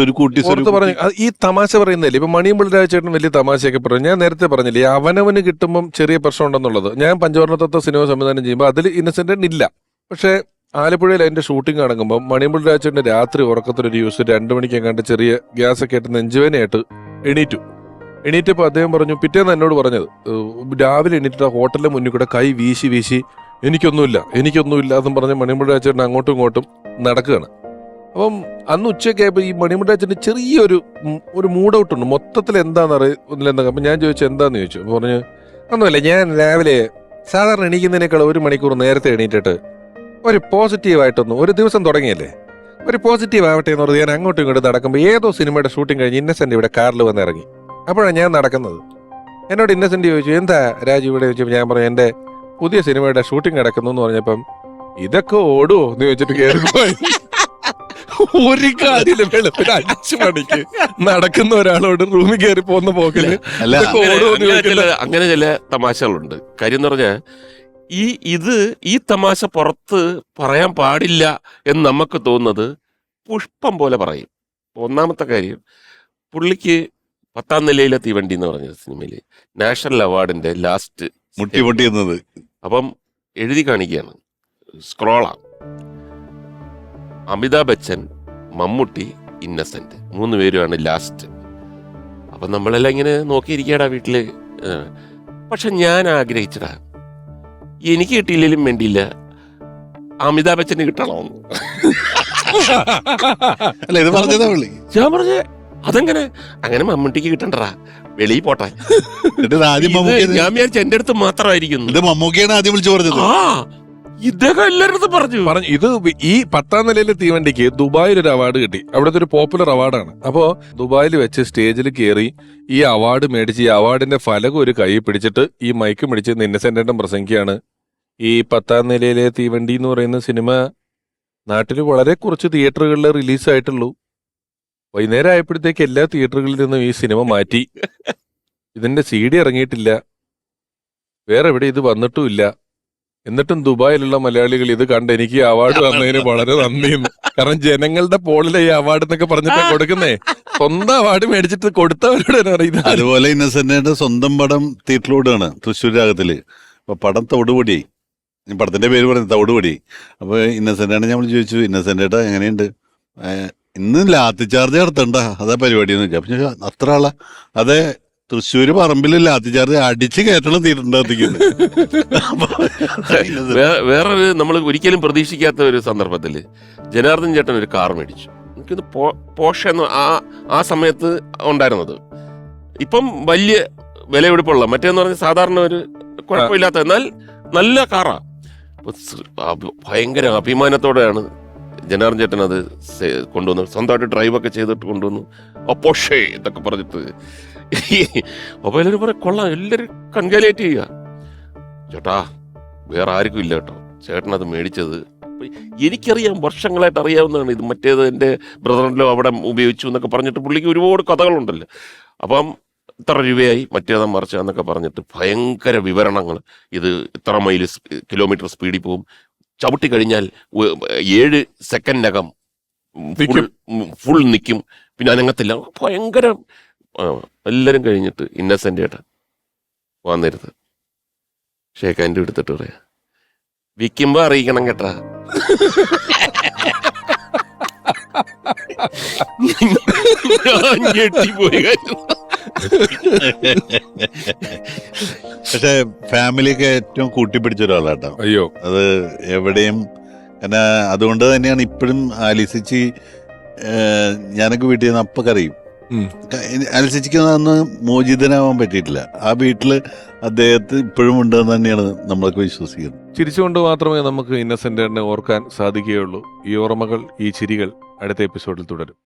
ഓർത്ത് പറഞ്ഞു. ഈ തമാശ പറയുന്നില്ലേ, ഇപ്പൊ മണിയമ്പിള്ള രാജേട്ടൻ വലിയ തമാശയൊക്കെ പറഞ്ഞു. ഞാൻ നേരത്തെ പറഞ്ഞില്ലേ, അവനവന് കിട്ടുമ്പം ചെറിയ പ്രശ്നം ഉണ്ടെന്നുള്ളത്. ഞാൻ പഞ്ചവർണ്ണത്തത്വ സിനിമ സംവിധാനം ചെയ്യുമ്പോൾ അതിൽ ഇന്നസെന്റ് ഇല്ല. പക്ഷേ ആലപ്പുഴയിൽ അതിന്റെ ഷൂട്ടിംഗ് നടക്കുമ്പോൾ മണിയമ്പിള്ള രാജേട്ടന്റെ രാത്രി ഉറക്കത്തിലൊരു യൂസ് 2 മണിക്ക് എങ്ങാണ്ട് ചെറിയ ഗ്യാസ് ഒക്കെ ആയിട്ട് നെഞ്ചുവേനയായിട്ട് എണീറ്റപ്പോൾ അദ്ദേഹം പറഞ്ഞു, പിറ്റേന്ന് എന്നോട് പറഞ്ഞത്, രാവിലെ എണീറ്റിട്ട് ഹോട്ടലിന്റെ മുന്നിൽ കൂടെ കൈ വീശി എനിക്കൊന്നുമില്ല എന്നും പറഞ്ഞ് മണിയമ്പിള്ള രാജേട്ടൻ അങ്ങോട്ടും ഇങ്ങോട്ടും നടക്കുകയാണ്. അപ്പം അന്ന് ഉച്ചയൊക്കെ ആയപ്പോൾ ഈ മണിയമ്പിള്ള രാജേട്ടന് ചെറിയൊരു മൂഡ് ഔട്ട് ഉണ്ട്. മൊത്തത്തിൽ എന്താണെന്നറിയില്ല. അപ്പം ഞാൻ ചോദിച്ചു എന്താന്ന് ചോദിച്ചു. അപ്പോൾ പറഞ്ഞു, ഒന്നുമില്ല, ഞാൻ രാവിലെ സാധാരണ എണീക്കുന്നതിനേക്കാൾ 1 മണിക്കൂർ നേരത്തെ എണീറ്റിട്ട് ഒരു പോസിറ്റീവായിട്ടൊന്നും, ഒരു ദിവസം തുടങ്ങിയല്ലേ, ഒരു പോസിറ്റീവ് ആവട്ടെ എന്ന് പറഞ്ഞ് ഞാൻ അങ്ങോട്ടും ഇങ്ങോട്ടും നടക്കുമ്പോൾ ഏതോ സിനിമയുടെ ഷൂട്ടിംഗ് കഴിഞ്ഞ് ഇന്നസെന്റ് ഇവിടെ കാറിൽ വന്ന് ഇറങ്ങി. അപ്പോഴാണ് ഞാൻ നടക്കുന്നത്. എന്നോട് ഇന്നസെന്റ് ചോദിച്ചു, എന്താ രാജു ഇവിടെ ചോദിച്ചപ്പോൾ ഞാൻ പറഞ്ഞു, എൻ്റെ പുതിയ സിനിമയുടെ ഷൂട്ടിംഗ് നടക്കുന്നു എന്ന് പറഞ്ഞപ്പം ഇതൊക്കെ ഓടുവോ എന്ന് ചോദിച്ചിട്ട് കയറിപ്പോയി. ഒരു കാര്യമില്ല, വെളുപ്പിന് 5 മണിക്ക് നടക്കുന്ന ഒരാളോട് റൂമിൽ കയറി പോകുന്ന പോക്കില് അങ്ങനെ ചില തമാശകളുണ്ട്. കാര്യം എന്ന് പറഞ്ഞാൽ ഈ തമാശ പുറത്ത് പറയാൻ പാടില്ല എന്ന് നമുക്ക് തോന്നുന്നത് പുഷ്പം പോലെ പറയും. ഒന്നാമത്തെ കാര്യം, പുള്ളിക്ക് 10ാം നിലയിലെ തീവണ്ടി എന്ന് പറഞ്ഞ സിനിമയിൽ നാഷണൽ അവാർഡിന്റെ ലാസ്റ്റ് മുട്ടിമുട്ടിയുന്നത്. അപ്പം എഴുതി കാണിക്കുകയാണ്, സ്ക്രോളാണ്. അമിതാഭ് ബച്ചൻ, മമ്മൂട്ടി, ഇന്നസെന്റ് 3 പേരുമാണ് ലാസ്റ്റ്. അപ്പം നമ്മളെല്ലാം ഇങ്ങനെ നോക്കിയിരിക്കടാ വീട്ടില്. പക്ഷെ ഞാൻ ആഗ്രഹിച്ചടാ, എനിക്ക് കിട്ടിയില്ലെങ്കിലും വേണ്ടിയില്ല, അമിതാഭ് ബച്ചന് കിട്ടണമെന്ന്. അല്ല, ഇത് പറഞ്ഞതാ പുള്ളി. ഞാൻ പറഞ്ഞേ അതെങ്ങനെ, അങ്ങനെ മമ്മൂട്ടിക്ക് കിട്ടണ്ടടാ, വെളിയിൽ പോട്ടെ. ഞാൻ വിചാരിച്ച എന്റെ അടുത്ത് മാത്രമായിരിക്കുന്നു. ഇത് മമ്മൂക്കിയാണ് ആദ്യം വിളിച്ചു പറഞ്ഞത്. ഇദ്ദേഹം എല്ലാവരും പറഞ്ഞു. ഇത് ഈ 10ാം നിലയിലെ തീവണ്ടിക്ക് ദുബായിൽ ഒരു അവാർഡ് കിട്ടി. അവിടുത്തെ ഒരു പോപ്പുലർ അവാർഡാണ്. അപ്പോ ദുബായിൽ വെച്ച് സ്റ്റേജിൽ കയറി ഈ അവാർഡ് മേടിച്ച് ഈ അവാർഡിന്റെ ഫലകം ഒരു കൈ പിടിച്ചിട്ട് ഈ മൈക്ക് പിടിച്ച് ഇന്നസെന്റേട്ടൻ പ്രസംഗിക്കുകയാണ്. ഈ 10ാം നിലയിലെ തീവണ്ടി എന്ന് പറയുന്ന സിനിമ നാട്ടിൽ വളരെ കുറച്ച് തിയേറ്ററുകളിൽ റിലീസായിട്ടുള്ളൂ. വൈകുന്നേരം ആയപ്പോഴത്തേക്ക് എല്ലാ തിയേറ്ററുകളിൽ നിന്നും ഈ സിനിമ മാറ്റി. ഇതിന്റെ CD ഇറങ്ങിയിട്ടില്ല, വേറെ എവിടെ ഇത് വന്നിട്ടുമില്ല. എന്നിട്ടും ദുബായിലുള്ള മലയാളികൾ ഇത് കണ്ട് എനിക്ക് ഈ അവാർഡ് തന്നതിന് വളരെ നന്ദിയെന്ന്. കാരണം ജനങ്ങളുടെ പോളിലെ ഈ അവാർഡ് എന്നൊക്കെ പറഞ്ഞിട്ട് കൊടുക്കുന്നേ, സ്വന്തം അവാർഡ് മേടിച്ചിട്ട് കൊടുത്തവരോട്. അതുപോലെ ഇന്നസെന്റിന്റെ സ്വന്തം പടം തിയേറ്ററിലൂടെയാണ് തൃശ്ശൂർ രാഗത്തില്. അപ്പൊ പടം തോടുപടിയായി. പടത്തിന്റെ പേര് പറയുന്നത് തോടുപടി. അപ്പൊ ഇന്നസെന്റാണ് നമ്മൾ ചോദിച്ചു, ഇന്നസെന്റേട്ടാ എങ്ങനെയുണ്ട്, ഇന്ന് ലാത്തി ചാർജ് നടത്തണ്ട, അതാ പരിപാടി എന്ന് വെച്ചാൽ. അപ്പൊ അത്ര ആളാ, അതെ, തൃശ്ശൂര് പറമ്പിൽ ലാത്തി ചാർജ് അടിച്ച് കയറ്റണം തീരുണ്ടാകുന്നത്. വേറൊരു നമ്മൾ ഒരിക്കലും പ്രതീക്ഷിക്കാത്ത ഒരു സന്ദർഭത്തില് ജനാർദ്ദൻ ചേട്ടൻ ഒരു കാർ മേടിച്ചു. എനിക്കിത് പോഷ എന്ന് ആ സമയത്ത് ഉണ്ടായിരുന്നത്. ഇപ്പം വലിയ വിലപിടിപ്പുള്ള, മറ്റേന്ന് പറഞ്ഞ സാധാരണ ഒരു കുഴപ്പമില്ലാത്ത എന്നാൽ നല്ല കാറാ. ഭയങ്കര അഭിമാനത്തോടെയാണ് ജനാർദ്ദൻ ചേട്ടൻ അത് കൊണ്ടുവന്നു. സ്വന്തമായിട്ട് ഡ്രൈവൊക്കെ ചെയ്തിട്ട് കൊണ്ടുവന്നു. പോഷേ എന്നൊക്കെ പറഞ്ഞിട്ട്. അപ്പൊ എല്ലാവരും പറയാം, കൊള്ളാം, എല്ലാവരും കൺഗ്രാലേറ്റ് ചെയ്യുക. ചേട്ടാ വേറെ ആർക്കും ഇല്ല കേട്ടോ, ചേട്ടനത് മേടിച്ചത്. എനിക്കറിയാം, വർഷങ്ങളായിട്ട് അറിയാവുന്നതാണ് ഇത്. മറ്റേത് എൻ്റെ ബ്രദറിലോ അവിടെ ഉപയോഗിച്ചു എന്നൊക്കെ പറഞ്ഞിട്ട് പുള്ളിക്ക് ഒരുപാട് കഥകളുണ്ടല്ലോ. അപ്പം ഇത്ര രൂപയായി, മറ്റേതാ മറിച്ചാന്നൊക്കെ പറഞ്ഞിട്ട് ഭയങ്കര വിവരണങ്ങൾ. ഇത് ഇത്ര കിലോമീറ്റർ സ്പീഡിൽ പോകും, ചവിട്ടി കഴിഞ്ഞാൽ 7 സെക്കൻഡിനകം ഫുൾ നിൽക്കും, പിന്നെ അനങ്ങത്തില്ല. ഭയങ്കര എല്ലാവരും കഴിഞ്ഞിട്ട് ഇന്നസെന്റ് ഏട്ടൻ വന്നിരുത് ഷേക്ക് ഹാൻഡ് എടുത്തിട്ട് പറയാ, വിൽക്കുമ്പോ അറിയിക്കണം കേട്ടാ. ഞെട്ടിപ്പോയി. പക്ഷെ ഫാമിലിയൊക്കെ ഏറ്റവും കൂട്ടിപ്പിടിച്ച ഒരാളാട്ടോ. അയ്യോ, അത് എവിടെയും. കാരണം അതുകൊണ്ട് തന്നെയാണ് ഇപ്പോഴും ആലിസിച്ച് ഞാനൊക്കെ വീട്ടിൽ നിന്ന് അപ്പൊ കറിയും. ആലിസിക്ക് അന്ന് മോചിതനാവാൻ പറ്റിയിട്ടില്ല. ആ വീട്ടില് അദ്ദേഹത്തെ ഇപ്പോഴും ഉണ്ടെന്ന് തന്നെയാണ് നമ്മളൊക്കെ വിശ്വസിക്കുന്നത്. ചിരിച്ചുകൊണ്ട് മാത്രമേ നമുക്ക് ഇന്നസെന്റിനെ ഓർക്കാൻ സാധിക്കുകയുള്ളൂ. ഈ ഓർമ്മകൾ, ഈ ചിരികൾ അടുത്ത എപ്പിസോഡിൽ തുടരും.